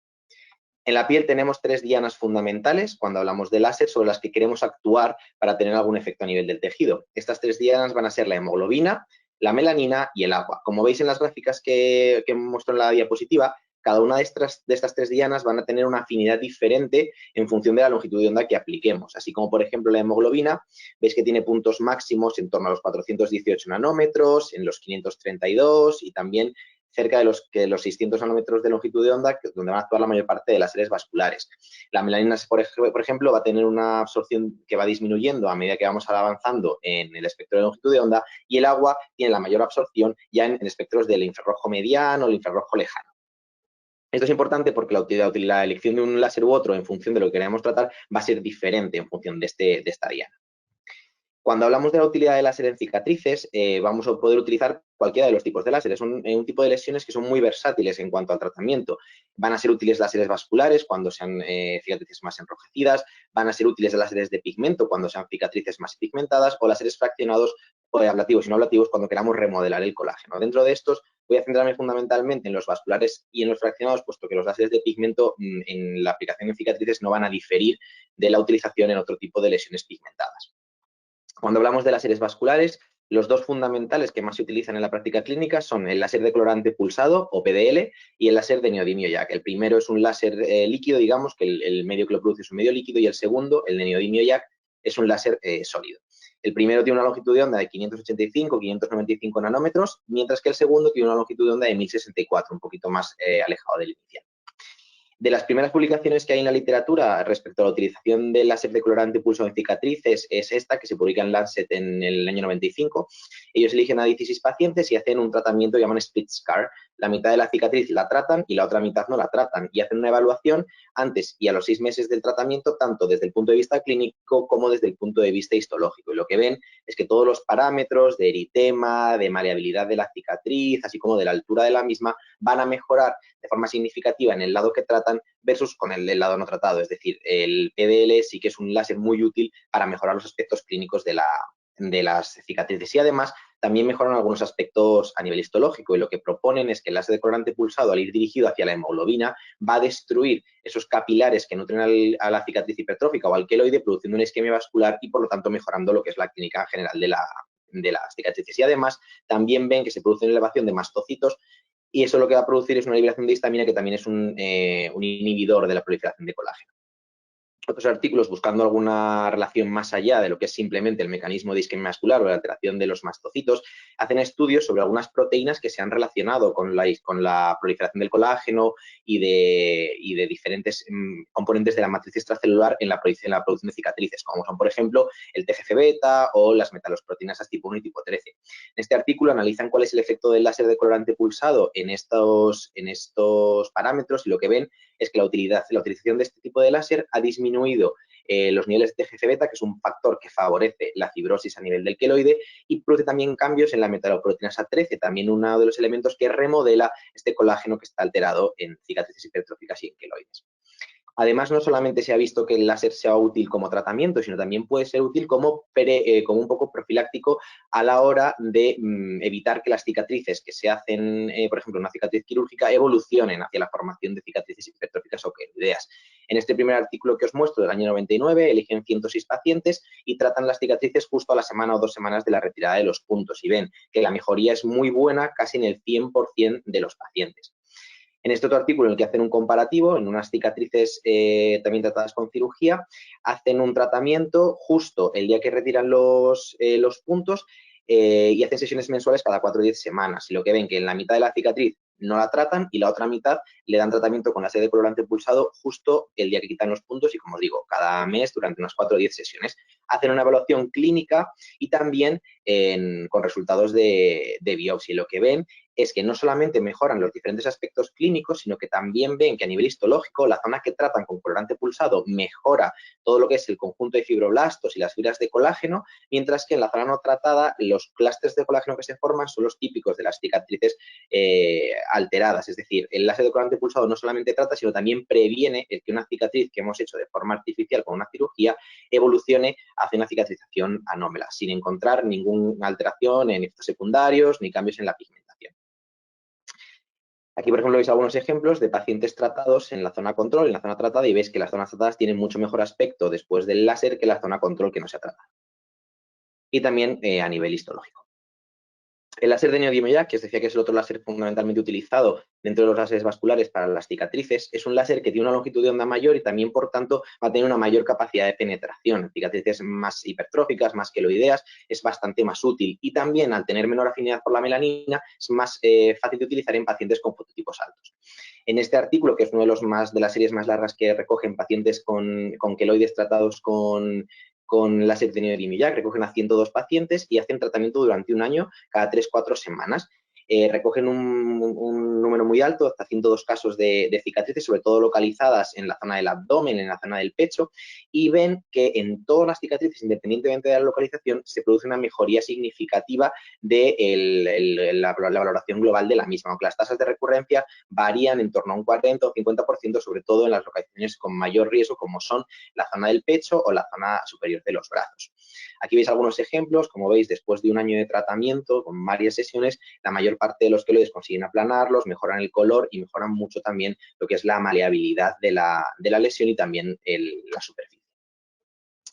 En la piel tenemos 3 dianas fundamentales cuando hablamos de láser sobre las que queremos actuar para tener algún efecto a nivel del tejido. Estas 3 dianas van a ser la hemoglobina, la melanina y el agua. Como veis en las gráficas que muestro en la diapositiva, cada una de estas 3 dianas van a tener una afinidad diferente en función de la longitud de onda que apliquemos. Así como, por ejemplo, la hemoglobina, veis que tiene puntos máximos en torno a los 418 nanómetros, en los 532 y también cerca de los 600 nanómetros de longitud de onda, donde van a actuar la mayor parte de las series vasculares. La melanina, por ejemplo, va a tener una absorción que va disminuyendo a medida que vamos avanzando en el espectro de longitud de onda y el agua tiene la mayor absorción ya en espectros del infrarrojo mediano o el infrarrojo lejano. Esto es importante porque la elección de un láser u otro en función de lo que queremos tratar va a ser diferente en función de esta diana. Cuando hablamos de la utilidad del láser en cicatrices, vamos a poder utilizar cualquiera de los tipos de láseres. Son un tipo de lesiones que son muy versátiles en cuanto al tratamiento. Van a ser útiles láseres vasculares cuando sean cicatrices más enrojecidas, van a ser útiles láseres de pigmento cuando sean cicatrices más pigmentadas o láseres fraccionados o ablativos y no ablativos cuando queramos remodelar el colágeno. Dentro de estos voy a centrarme fundamentalmente en los vasculares y en los fraccionados, puesto que los láseres de pigmento en la aplicación en cicatrices no van a diferir de la utilización en otro tipo de lesiones pigmentadas. Cuando hablamos de láseres vasculares, los dos fundamentales que más se utilizan en la práctica clínica son el láser de colorante pulsado, o PDL, y el láser de neodimio YAG. El primero es un láser líquido, digamos, que el medio que lo produce es un medio líquido, y el segundo, el de neodimio YAG, es un láser sólido. El primero tiene una longitud de onda de 585-595 nanómetros, mientras que el segundo tiene una longitud de onda de 1064, un poquito más alejado del inicial. De las primeras publicaciones que hay en la literatura respecto a la utilización del láser de colorante pulsado en cicatrices es esta, que se publica en Lancet en el año 95. Ellos eligen a 16 pacientes y hacen un tratamiento que llaman split scar. La mitad de la cicatriz la tratan y la otra mitad no la tratan. Y hacen una evaluación antes y a los 6 meses del tratamiento, tanto desde el punto de vista clínico como desde el punto de vista histológico. Y lo que ven es que todos los parámetros de eritema, de maleabilidad de la cicatriz, así como de la altura de la misma, van a mejorar de forma significativa en el lado que tratan versus con el lado no tratado. Es decir, el PDL sí que es un láser muy útil para mejorar los aspectos clínicos de las cicatrices y además también mejoran algunos aspectos a nivel histológico y lo que proponen es que el láser de colorante pulsado al ir dirigido hacia la hemoglobina va a destruir esos capilares que nutren a la cicatriz hipertrófica o al queloide produciendo una isquemia vascular y por lo tanto mejorando lo que es la clínica general de las cicatrices y además también ven que se produce una elevación de mastocitos y eso lo que va a producir es una liberación de histamina que también es un inhibidor de la proliferación de colágeno. Otros artículos, buscando alguna relación más allá de lo que es simplemente el mecanismo de isquemia vascular o la alteración de los mastocitos, hacen estudios sobre algunas proteínas que se han relacionado con la proliferación del colágeno y de diferentes componentes de la matriz extracelular en la producción de cicatrices, como son, por ejemplo, el TGF-beta o las metalosproteínas tipo 1 y tipo 13. En este artículo analizan cuál es el efecto del láser de colorante pulsado en estos parámetros, y lo que ven es que la utilización de este tipo de láser ha disminuido los niveles de TGF-beta, que es un factor que favorece la fibrosis a nivel del queloide, y produce también cambios en la metaloproteinasa 13, también uno de los elementos que remodela este colágeno que está alterado en cicatrices hipertróficas y en queloides. Además, no solamente se ha visto que el láser sea útil como tratamiento, sino también puede ser útil como un poco profiláctico a la hora de evitar que las cicatrices que se hacen, por ejemplo, una cicatriz quirúrgica, evolucionen hacia la formación de cicatrices hipertróficas o queloideas. En este primer artículo que os muestro del año 99, eligen 106 pacientes y tratan las cicatrices justo a la semana o 2 semanas de la retirada de los puntos, y ven que la mejoría es muy buena, casi en el 100% de los pacientes. En este otro artículo, en el que hacen un comparativo, en unas cicatrices también tratadas con cirugía, hacen un tratamiento justo el día que retiran los puntos y hacen sesiones mensuales cada 4 o 10 semanas. Y lo que ven que en la mitad de la cicatriz no la tratan y la otra mitad le dan tratamiento con láser de colorante pulsado justo el día que quitan los puntos y, como os digo, cada mes durante unas 4 o 10 sesiones. Hacen una evaluación clínica y también con resultados de biopsia. Y lo que ven es que no solamente mejoran los diferentes aspectos clínicos, sino que también ven que a nivel histológico la zona que tratan con colorante pulsado mejora todo lo que es el conjunto de fibroblastos y las fibras de colágeno, mientras que en la zona no tratada los clústeres de colágeno que se forman son los típicos de las cicatrices alteradas. Es decir, el láser de colorante pulsado no solamente trata, sino también previene el que una cicatriz que hemos hecho de forma artificial con una cirugía evolucione hacia una cicatrización anómala, sin encontrar ninguna alteración en efectos secundarios ni cambios en la pigmentación. Aquí, por ejemplo, veis algunos ejemplos de pacientes tratados en la zona control, en la zona tratada, y veis que las zonas tratadas tienen mucho mejor aspecto después del láser que la zona control que no se ha tratado. Y también a nivel histológico. El láser de neodymium, que os decía que es el otro láser fundamentalmente utilizado dentro de los láseres vasculares para las cicatrices, es un láser que tiene una longitud de onda mayor y también, por tanto, va a tener una mayor capacidad de penetración. En cicatrices más hipertróficas, más queloideas, es bastante más útil. Y también, al tener menor afinidad por la melanina, es más fácil de utilizar en pacientes con fototipos altos. En este artículo, que es uno de las series más largas que recogen pacientes con queloides tratados con láser de neodymium, recogen a 102 pacientes y hacen tratamiento durante un año cada 3-4 semanas. Recogen un número muy alto, hasta 102 casos de cicatrices, sobre todo localizadas en la zona del abdomen, en la zona del pecho, y ven que en todas las cicatrices, independientemente de la localización, se produce una mejoría significativa de la valoración global de la misma, aunque las tasas de recurrencia varían en torno a un 40 o 50%, sobre todo en las localizaciones con mayor riesgo, como son la zona del pecho o la zona superior de los brazos. Aquí veis algunos ejemplos. Como veis, después de un año de tratamiento con varias sesiones, la mayor parte de los queloides consiguen aplanarlos, mejoran el color y mejoran mucho también lo que es la maleabilidad de la lesión y también la superficie.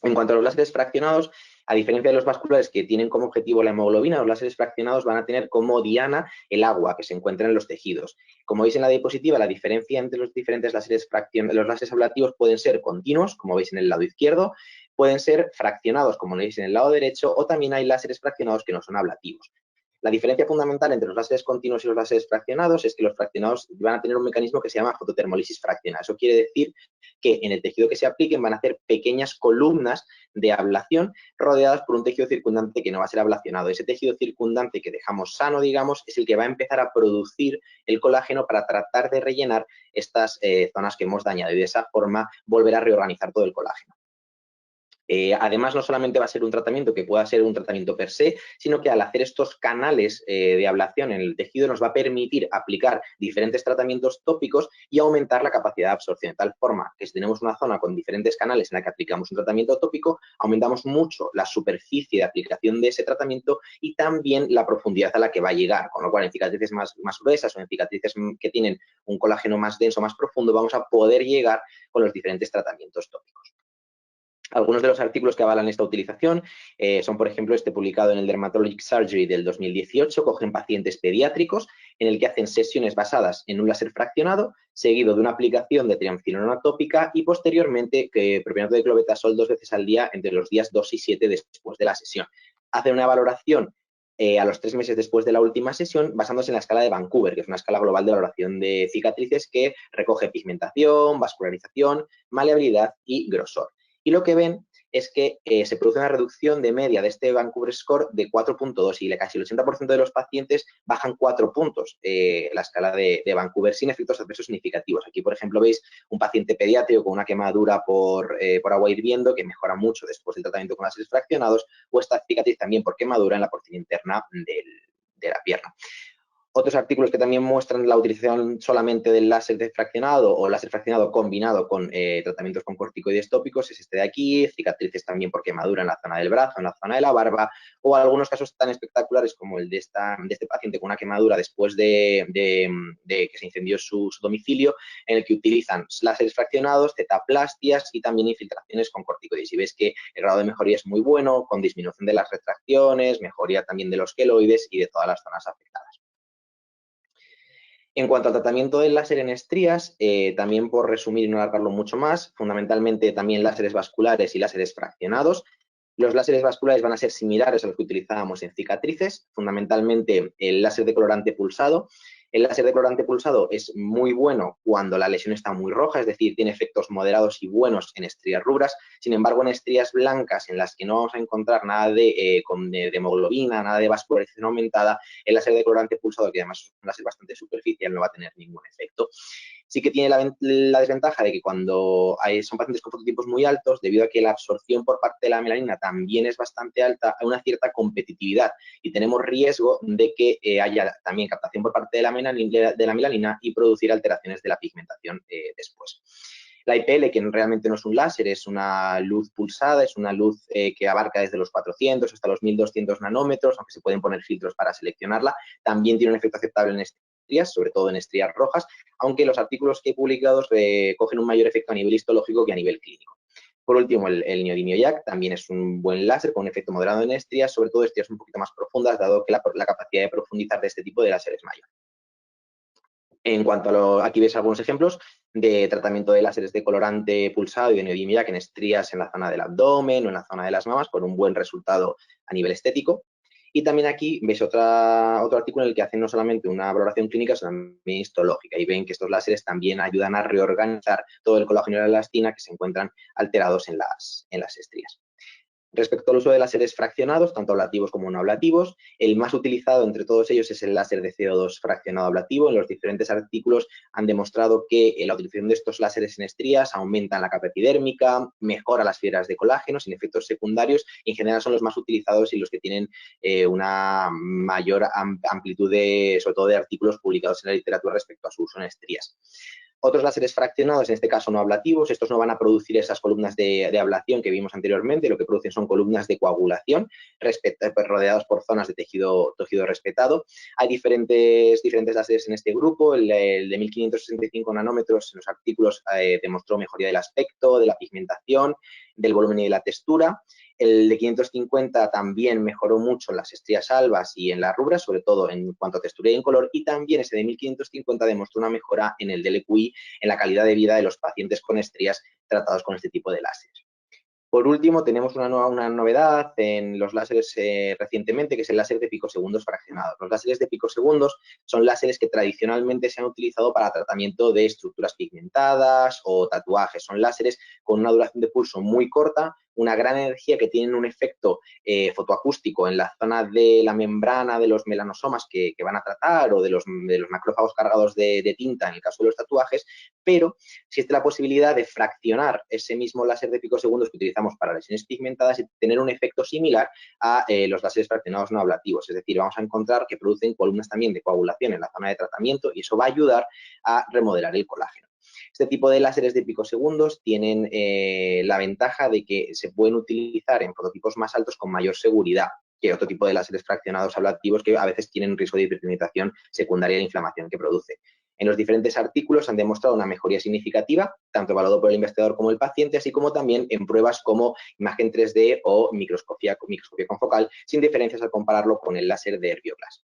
En cuanto a los láseres fraccionados, a diferencia de los vasculares que tienen como objetivo la hemoglobina, los láseres fraccionados van a tener como diana el agua que se encuentra en los tejidos. Como veis en la diapositiva, la diferencia entre los diferentes láseres los láseres ablativos pueden ser continuos, como veis en el lado izquierdo, pueden ser fraccionados, como veis en el lado derecho, o también hay láseres fraccionados que no son ablativos. La diferencia fundamental entre los láseres continuos y los láseres fraccionados es que los fraccionados van a tener un mecanismo que se llama fototermólisis fraccionada. Eso quiere decir que en el tejido que se apliquen van a hacer pequeñas columnas de ablación rodeadas por un tejido circundante que no va a ser ablacionado. Ese tejido circundante que dejamos sano, digamos, es el que va a empezar a producir el colágeno para tratar de rellenar estas zonas que hemos dañado y de esa forma volver a reorganizar todo el colágeno. Además, no solamente va a ser un tratamiento que pueda ser un tratamiento per se, sino que al hacer estos canales de ablación en el tejido nos va a permitir aplicar diferentes tratamientos tópicos y aumentar la capacidad de absorción, de tal forma que si tenemos una zona con diferentes canales en la que aplicamos un tratamiento tópico, aumentamos mucho la superficie de aplicación de ese tratamiento y también la profundidad a la que va a llegar, con lo cual en cicatrices más gruesas o en cicatrices que tienen un colágeno más denso, más profundo, vamos a poder llegar con los diferentes tratamientos tópicos. Algunos de los artículos que avalan esta utilización son, por ejemplo, este publicado en el Dermatologic Surgery del 2018, cogen pacientes pediátricos en el que hacen sesiones basadas en un láser fraccionado, seguido de una aplicación de triamcinolona tópica y posteriormente propionato de clobetasol 2 veces al día entre los días 2 y 7 después de la sesión. Hacen una valoración a los 3 meses después de la última sesión, basándose en la escala de Vancouver, que es una escala global de valoración de cicatrices que recoge pigmentación, vascularización, maleabilidad y grosor. Y lo que ven es que se produce una reducción de media de este Vancouver Score de 4.2 y casi el 80% de los pacientes bajan 4 puntos la escala de Vancouver sin efectos adversos significativos. Aquí, por ejemplo, veis un paciente pediátrico con una quemadura por agua hirviendo que mejora mucho después del tratamiento con láseres fraccionados, o esta cicatriz también por quemadura en la porción interna de la pierna. Otros artículos que también muestran la utilización solamente del láser fraccionado o láser fraccionado combinado con tratamientos con corticoides tópicos es este de aquí, cicatrices también por quemadura en la zona del brazo, en la zona de la barba, o algunos casos tan espectaculares como el de este paciente con una quemadura después de que se incendió su domicilio, en el que utilizan láseres fraccionados, cetaplastias y también infiltraciones con corticoides. Y ves que el grado de mejoría es muy bueno, con disminución de las retracciones, mejoría también de los queloides y de todas las zonas afectadas. En cuanto al tratamiento del láser en estrías, también por resumir y no alargarlo mucho más, fundamentalmente también láseres vasculares y láseres fraccionados. Los láseres vasculares van a ser similares a los que utilizábamos en cicatrices, fundamentalmente el láser de colorante pulsado. El láser de colorante pulsado es muy bueno cuando la lesión está muy roja, es decir, tiene efectos moderados y buenos en estrías rubras. Sin embargo, en estrías blancas, en las que no vamos a encontrar nada de hemoglobina, nada de vascularización aumentada, el láser de colorante pulsado, que además es un láser bastante superficial, no va a tener ningún efecto. Sí que tiene la desventaja de que cuando son pacientes con fototipos muy altos, debido a que la absorción por parte de la melanina también es bastante alta, hay una cierta competitividad y tenemos riesgo de que haya también captación por parte de la melanina y producir alteraciones de la pigmentación después. La IPL, que realmente no es un láser, es una luz pulsada, es una luz que abarca desde los 400 hasta los 1200 nanómetros, aunque se pueden poner filtros para seleccionarla. También tiene un efecto aceptable en estrías, sobre todo en estrías rojas, aunque los artículos que he publicado cogen un mayor efecto a nivel histológico que a nivel clínico. Por último, el neodimio YAG también es un buen láser con un efecto moderado en estrías, sobre todo estrías un poquito más profundas, dado que la capacidad de profundizar de este tipo de láser es mayor. En cuanto aquí ves algunos ejemplos de tratamiento de láseres de colorante pulsado y de neodimio YAG en estrías en la zona del abdomen o en la zona de las mamas, con un buen resultado a nivel estético. Y también aquí veis otro artículo en el que hacen no solamente una valoración clínica, sino también histológica. Y ven que estos láseres también ayudan a reorganizar todo el colágeno y la elastina que se encuentran alterados en las estrías. Respecto al uso de láseres fraccionados, tanto ablativos como no ablativos, el más utilizado entre todos ellos es el láser de CO2 fraccionado ablativo. En los diferentes artículos han demostrado que la utilización de estos láseres en estrías aumenta la capa epidérmica, mejora las fibras de colágeno sin efectos secundarios y en general son los más utilizados y los que tienen una mayor amplitud, sobre todo de artículos publicados en la literatura respecto a su uso en estrías. Otros láseres fraccionados, en este caso no ablativos, estos no van a producir esas columnas de ablación que vimos anteriormente, lo que producen son columnas de coagulación rodeadas por zonas de tejido respetado. Hay diferentes láseres en este grupo, el de 1565 nanómetros en los artículos demostró mejoría del aspecto, de la pigmentación, del volumen y de la textura. El de 550 también mejoró mucho en las estrías albas y en las rubras, sobre todo en cuanto a textura y en color, y también ese de 1550 demostró una mejora en el DLQI, en la calidad de vida de los pacientes con estrías tratados con este tipo de láseres. Por último, tenemos una novedad en los láseres recientemente, que es el láser de picosegundos fraccionados. Los láseres de picosegundos son láseres que tradicionalmente se han utilizado para tratamiento de estructuras pigmentadas o tatuajes. Son láseres con una duración de pulso muy corta, una gran energía, que tienen un efecto fotoacústico en la zona de la membrana de los melanosomas que van a tratar o de los macrófagos cargados de tinta en el caso de los tatuajes, pero existe la posibilidad de fraccionar ese mismo láser de picosegundos que utilizamos para lesiones pigmentadas y tener un efecto similar a los láseres fraccionados no ablativos. Es decir, vamos a encontrar que producen columnas también de coagulación en la zona de tratamiento y eso va a ayudar a remodelar el colágeno. Este tipo de láseres de picosegundos tienen la ventaja de que se pueden utilizar en fototipos más altos con mayor seguridad que otro tipo de láseres fraccionados ablativos que a veces tienen riesgo de hiperpigmentación secundaria de inflamación que produce. En los diferentes artículos han demostrado una mejoría significativa, tanto evaluado por el investigador como el paciente, así como también en pruebas como imagen 3D o microscopía confocal, sin diferencias al compararlo con el láser de Herbioblast.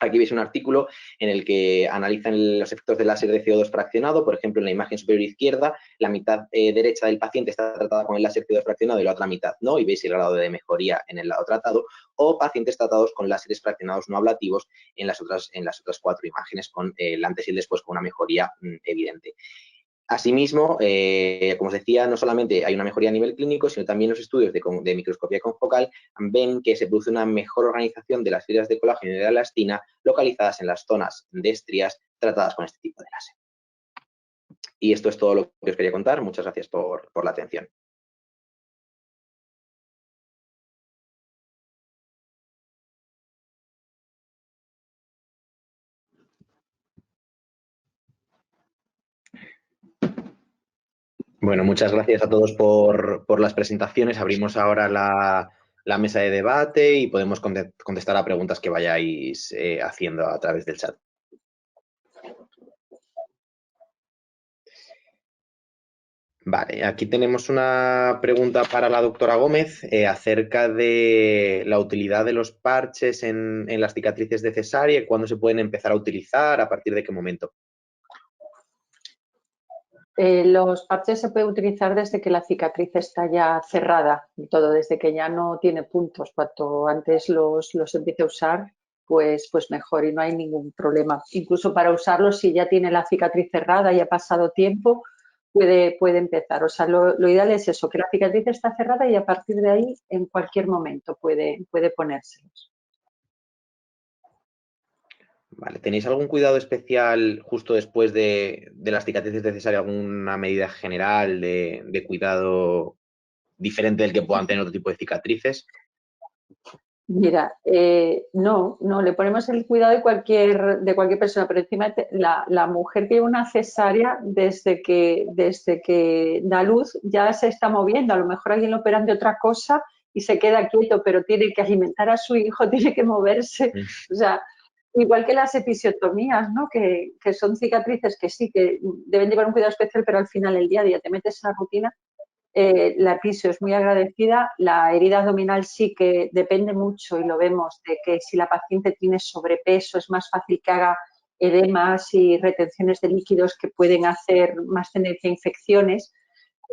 Aquí veis un artículo en el que analizan los efectos del láser de CO2 fraccionado. Por ejemplo, en la imagen superior izquierda, la mitad derecha del paciente está tratada con el láser CO2 fraccionado y la otra mitad no, y veis el grado de mejoría en el lado tratado, o pacientes tratados con láseres fraccionados no ablativos en las otras 4 imágenes, con el antes y el después con una mejoría evidente. Asimismo, como os decía, no solamente hay una mejoría a nivel clínico, sino también los estudios de microscopía confocal ven que se produce una mejor organización de las fibras de colágeno y de elastina localizadas en las zonas de estrías tratadas con este tipo de láser. Y esto es todo lo que os quería contar. Muchas gracias por la atención. Bueno, muchas gracias a todos por las presentaciones. Abrimos ahora la mesa de debate y podemos contestar a preguntas que vayáis haciendo a través del chat. Vale, aquí tenemos una pregunta para la doctora Gómez acerca de la utilidad de los parches en las cicatrices de cesárea, cuándo se pueden empezar a utilizar, a partir de qué momento. Los parches se pueden utilizar desde que la cicatriz está ya cerrada, todo desde que ya no tiene puntos. Cuanto antes los empiece a usar, pues mejor y no hay ningún problema. Incluso para usarlos, si ya tiene la cicatriz cerrada y ha pasado tiempo, puede empezar. O sea, lo ideal es eso, que la cicatriz está cerrada y a partir de ahí, en cualquier momento, puede ponérselos. Vale, ¿tenéis algún cuidado especial justo después de las cicatrices de cesárea? ¿Alguna medida general de cuidado diferente del que puedan tener otro tipo de cicatrices? Mira, no, le ponemos el cuidado de cualquier persona, pero encima la mujer que lleva una cesárea desde que da luz ya se está moviendo. A lo mejor alguien lo operan de otra cosa y se queda quieto, pero tiene que alimentar a su hijo, tiene que moverse. O sea, igual que las episiotomías, ¿no? Que son cicatrices que sí, que deben llevar un cuidado especial, pero al final del día te metes en la rutina. La episio es muy agradecida. La herida abdominal sí que depende mucho, y lo vemos, de que si la paciente tiene sobrepeso es más fácil que haga edemas y retenciones de líquidos que pueden hacer más tendencia a infecciones.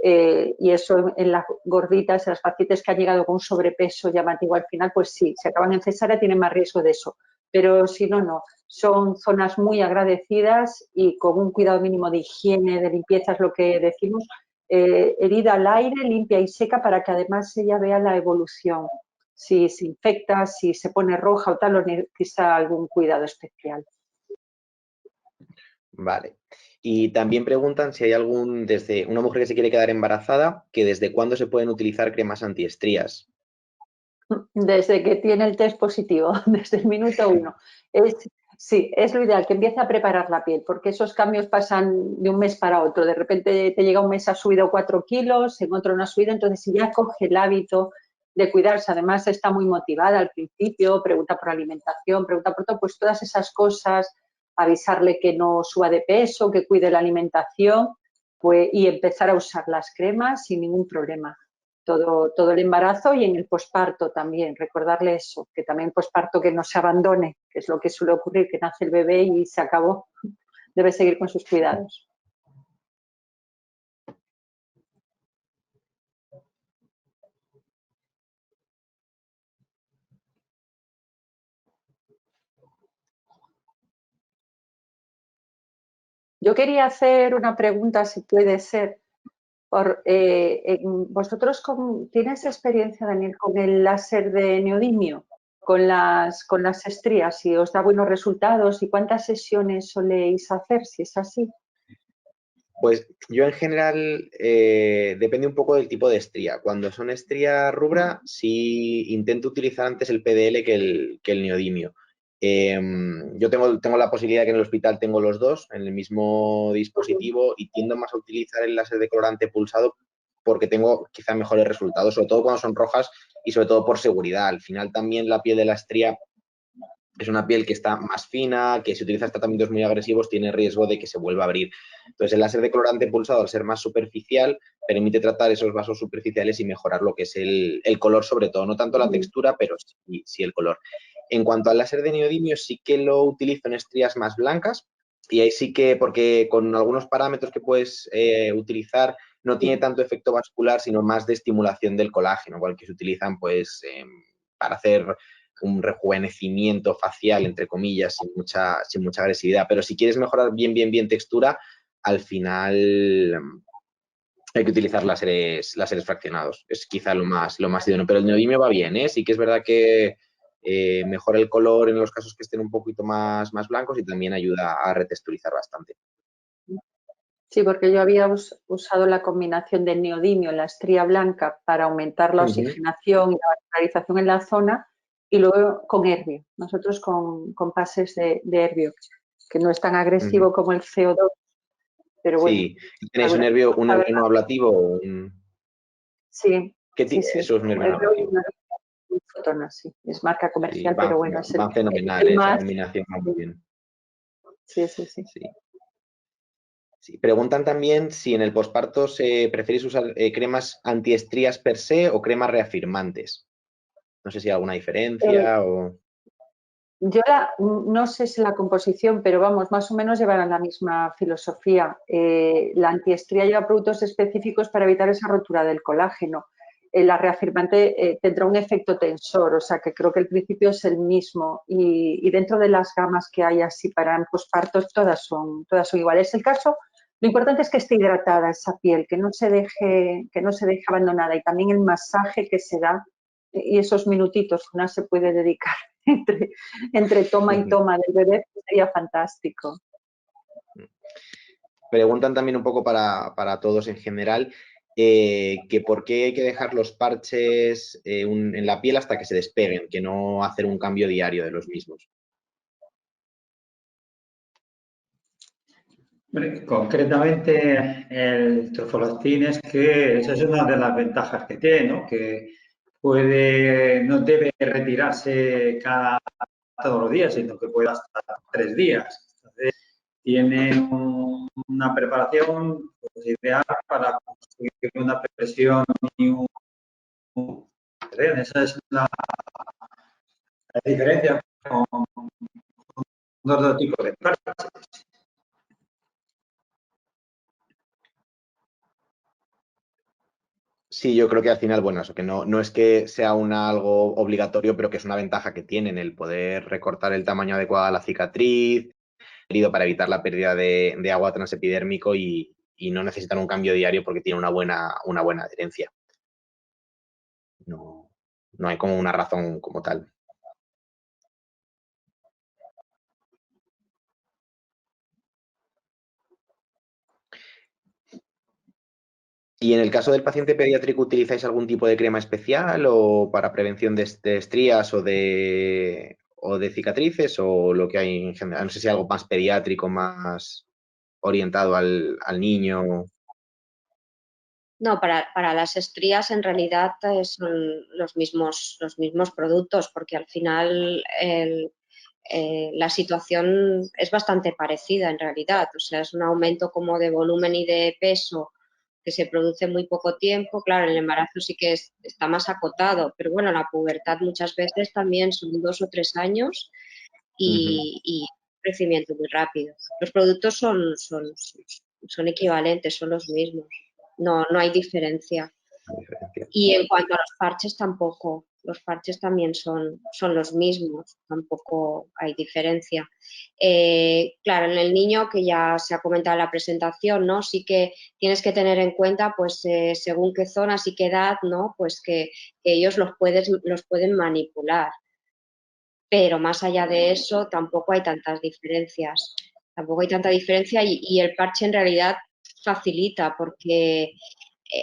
Y eso en las gorditas, en las pacientes que han llegado con sobrepeso llamativo al final, pues sí, si acaban en cesárea tienen más riesgo de eso. Pero si no, no. Son zonas muy agradecidas y con un cuidado mínimo de higiene, de limpieza, es lo que decimos. Herida al aire, limpia y seca, para que además ella vea la evolución. Si se infecta, si se pone roja o tal, o necesita algún cuidado especial. Vale. Y también preguntan si hay desde una mujer que se quiere quedar embarazada, que desde cuándo se pueden utilizar cremas antiestrías. Desde que tiene el test positivo, desde el minuto 1. Sí, es lo ideal, que empiece a preparar la piel, porque esos cambios pasan de un mes para otro. De repente te llega un mes, has subido 4 kilos, en otro no has subido, entonces si ya coge el hábito de cuidarse, además está muy motivada al principio, pregunta por alimentación, pregunta por todo, pues todas esas cosas, avisarle que no suba de peso, que cuide la alimentación, pues, y empezar a usar las cremas sin ningún problema. Todo el embarazo y en el posparto también, recordarle eso, que también posparto que no se abandone, que es lo que suele ocurrir, que nace el bebé y se acabó, debe seguir con sus cuidados. Yo quería hacer una pregunta, si puede ser. ¿Vosotros tienes experiencia, Daniel, con el láser de neodimio, con las estrías, si os da buenos resultados, y cuántas sesiones soléis hacer, si es así? Pues yo en general depende un poco del tipo de estría. Cuando son estría rubra, sí intento utilizar antes el PDL que el neodimio. Yo tengo la posibilidad que en el hospital tengo los dos en el mismo dispositivo y tiendo más a utilizar el láser de colorante pulsado porque tengo quizá mejores resultados, sobre todo cuando son rojas y sobre todo por seguridad. Al final también la piel de la estría Es una piel que está más fina, que si utilizas tratamientos muy agresivos tiene riesgo de que se vuelva a abrir. Entonces, el láser de colorante pulsado, al ser más superficial, permite tratar esos vasos superficiales y mejorar lo que es el color, sobre todo. No tanto la textura, pero sí el color. En cuanto al láser de neodimio, sí que lo utilizo en estrías más blancas y ahí sí que, porque con algunos parámetros que puedes utilizar, no tiene tanto efecto vascular, sino más de estimulación del colágeno, igual que se utilizan pues para hacer un rejuvenecimiento facial, entre comillas, sin mucha agresividad. Pero si quieres mejorar bien textura, al final hay que utilizar láseres fraccionados. Es quizá lo más idóneo. Pero el neodimio va bien, ¿eh? Sí que es verdad que mejora el color en los casos que estén un poquito más blancos y también ayuda a retexturizar bastante. Sí, porque yo había usado la combinación de neodimio en la estría blanca para aumentar la oxigenación y la vascularización en la zona, y luego con Herbio. Nosotros con pases de Herbio, que no es tan agresivo como el CO2, pero bueno. Sí, ¿tenéis un nervio no ablativo? Sí, sí. Eso es un nervio no ablativo. Fotona, sí, es marca comercial, Sí, pero bueno. Va fenomenal, esa combinación va muy bien. Sí. Sí. Preguntan también si en el posparto preferís usar cremas antiestrías per se o cremas reafirmantes. No sé si hay alguna diferencia o... Yo no sé si la composición, pero vamos, más o menos llevarán la misma filosofía. La antiestría lleva productos específicos para evitar esa rotura del colágeno. La reafirmante tendrá un efecto tensor, o sea que creo que el principio es el mismo. Y dentro de las gamas que hay así para pospartos, todas son iguales. El caso, lo importante es que esté hidratada esa piel, que no se deje abandonada, y también el masaje que se da y esos minutitos que una se puede dedicar entre toma y toma del bebé, sería fantástico. Preguntan también un poco para todos en general que por qué hay que dejar los parches en la piel hasta que se despeguen, que no hacer un cambio diario de los mismos. Concretamente, el trofolactin es que esa es una de las ventajas que tiene, ¿no? Que no debe retirarse todos los días, sino que puede hasta 3 días. Entonces, tiene una preparación pues, ideal para conseguir una presión y esa es la diferencia con otro tipo de parches. Sí, yo creo que al final, bueno, eso que no es que sea algo obligatorio, pero que es una ventaja que tienen el poder recortar el tamaño adecuado a la cicatriz, para evitar la pérdida de agua transepidérmico y no necesitan un cambio diario porque tiene una buena adherencia. No hay como una razón como tal. ¿Y en el caso del paciente pediátrico utilizáis algún tipo de crema especial o para prevención de estrías o de cicatrices o lo que hay en general? No sé si algo más pediátrico, más orientado al niño. No, para las estrías en realidad son los mismos productos, porque al final la situación es bastante parecida en realidad. O sea, es un aumento como de volumen y de peso que se produce en muy poco tiempo. Claro, en el embarazo sí que está más acotado, pero bueno, la pubertad muchas veces también son 2 o 3 años y crecimiento muy rápido. Los productos son equivalentes, son los mismos. No hay diferencia. Y en cuanto a los parches tampoco. Los parches también son los mismos, tampoco hay diferencia. Claro, en el niño, que ya se ha comentado en la presentación, ¿no? Sí que tienes que tener en cuenta, pues, según qué zonas y qué edad, ¿no? Pues que ellos los pueden manipular. Pero más allá de eso tampoco hay tantas diferencias. Tampoco hay tanta diferencia y el parche en realidad facilita porque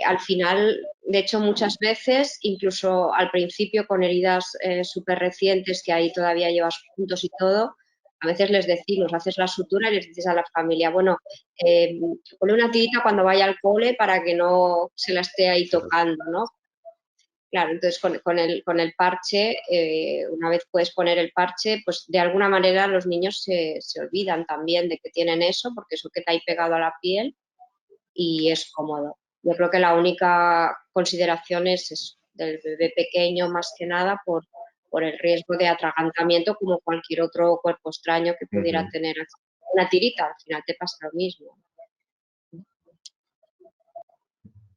al final, de hecho, muchas veces, incluso al principio con heridas súper recientes que ahí todavía llevas puntos y todo, a veces les decimos, haces la sutura y les dices a la familia, bueno, ponle una tirita cuando vaya al cole para que no se la esté ahí tocando, ¿no? Claro, entonces con el parche, una vez puedes poner el parche, pues de alguna manera los niños se olvidan también de que tienen eso, porque eso queda ahí pegado a la piel y es cómodo. Yo creo que la única consideración es eso, del bebé pequeño más que nada por el riesgo de atragantamiento como cualquier otro cuerpo extraño que pudiera tener una tirita, al final te pasa lo mismo.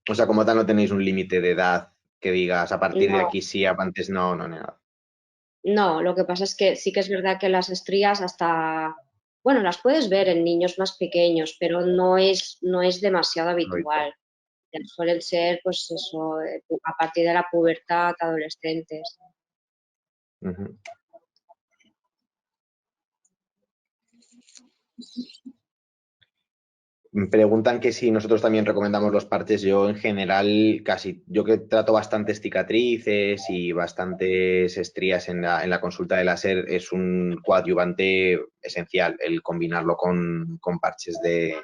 O sea, como tal no tenéis un límite de edad que digas a partir de No, aquí sí, antes no, nada. no, lo que pasa es que sí que es verdad que las estrías bueno, las puedes ver en niños más pequeños, pero no es demasiado habitual. Suelen ser, pues eso, a partir de la pubertad, adolescentes. Me preguntan que si nosotros también recomendamos los parches. Yo en general yo que trato bastantes cicatrices y bastantes estrías en la consulta de láser, es un coadyuvante esencial el combinarlo con parches de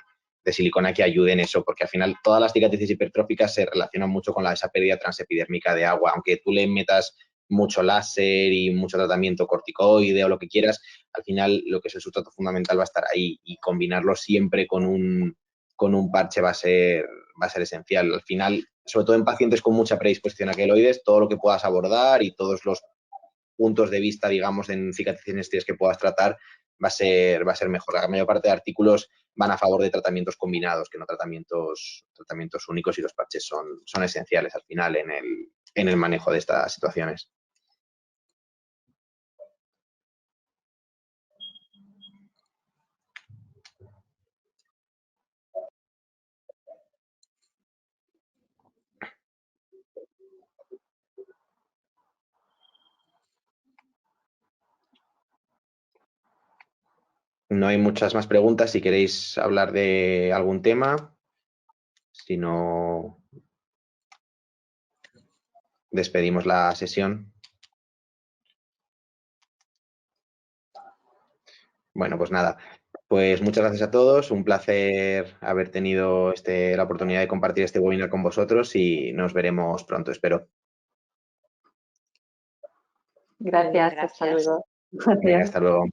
silicona que ayuden eso, porque al final todas las cicatrices hipertróficas se relacionan mucho con esa pérdida transepidérmica de agua, aunque tú le metas mucho láser y mucho tratamiento corticoide o lo que quieras, al final lo que es el sustrato fundamental va a estar ahí, y combinarlo siempre con un parche va a ser esencial. Al final, sobre todo en pacientes con mucha predisposición a queloides, todo lo que puedas abordar y todos los puntos de vista, digamos, en cicatrices y estrías que puedas tratar va a ser mejor. La mayor parte de artículos van a favor de tratamientos combinados, que no tratamientos únicos, y los parches son esenciales al final en el manejo de estas situaciones. No hay muchas más preguntas. Si queréis hablar de algún tema, si no, despedimos la sesión. Bueno, pues nada, pues muchas gracias a todos. Un placer haber tenido la oportunidad de compartir este webinar con vosotros, y nos veremos pronto, espero. Gracias, hasta luego. Venga, hasta luego.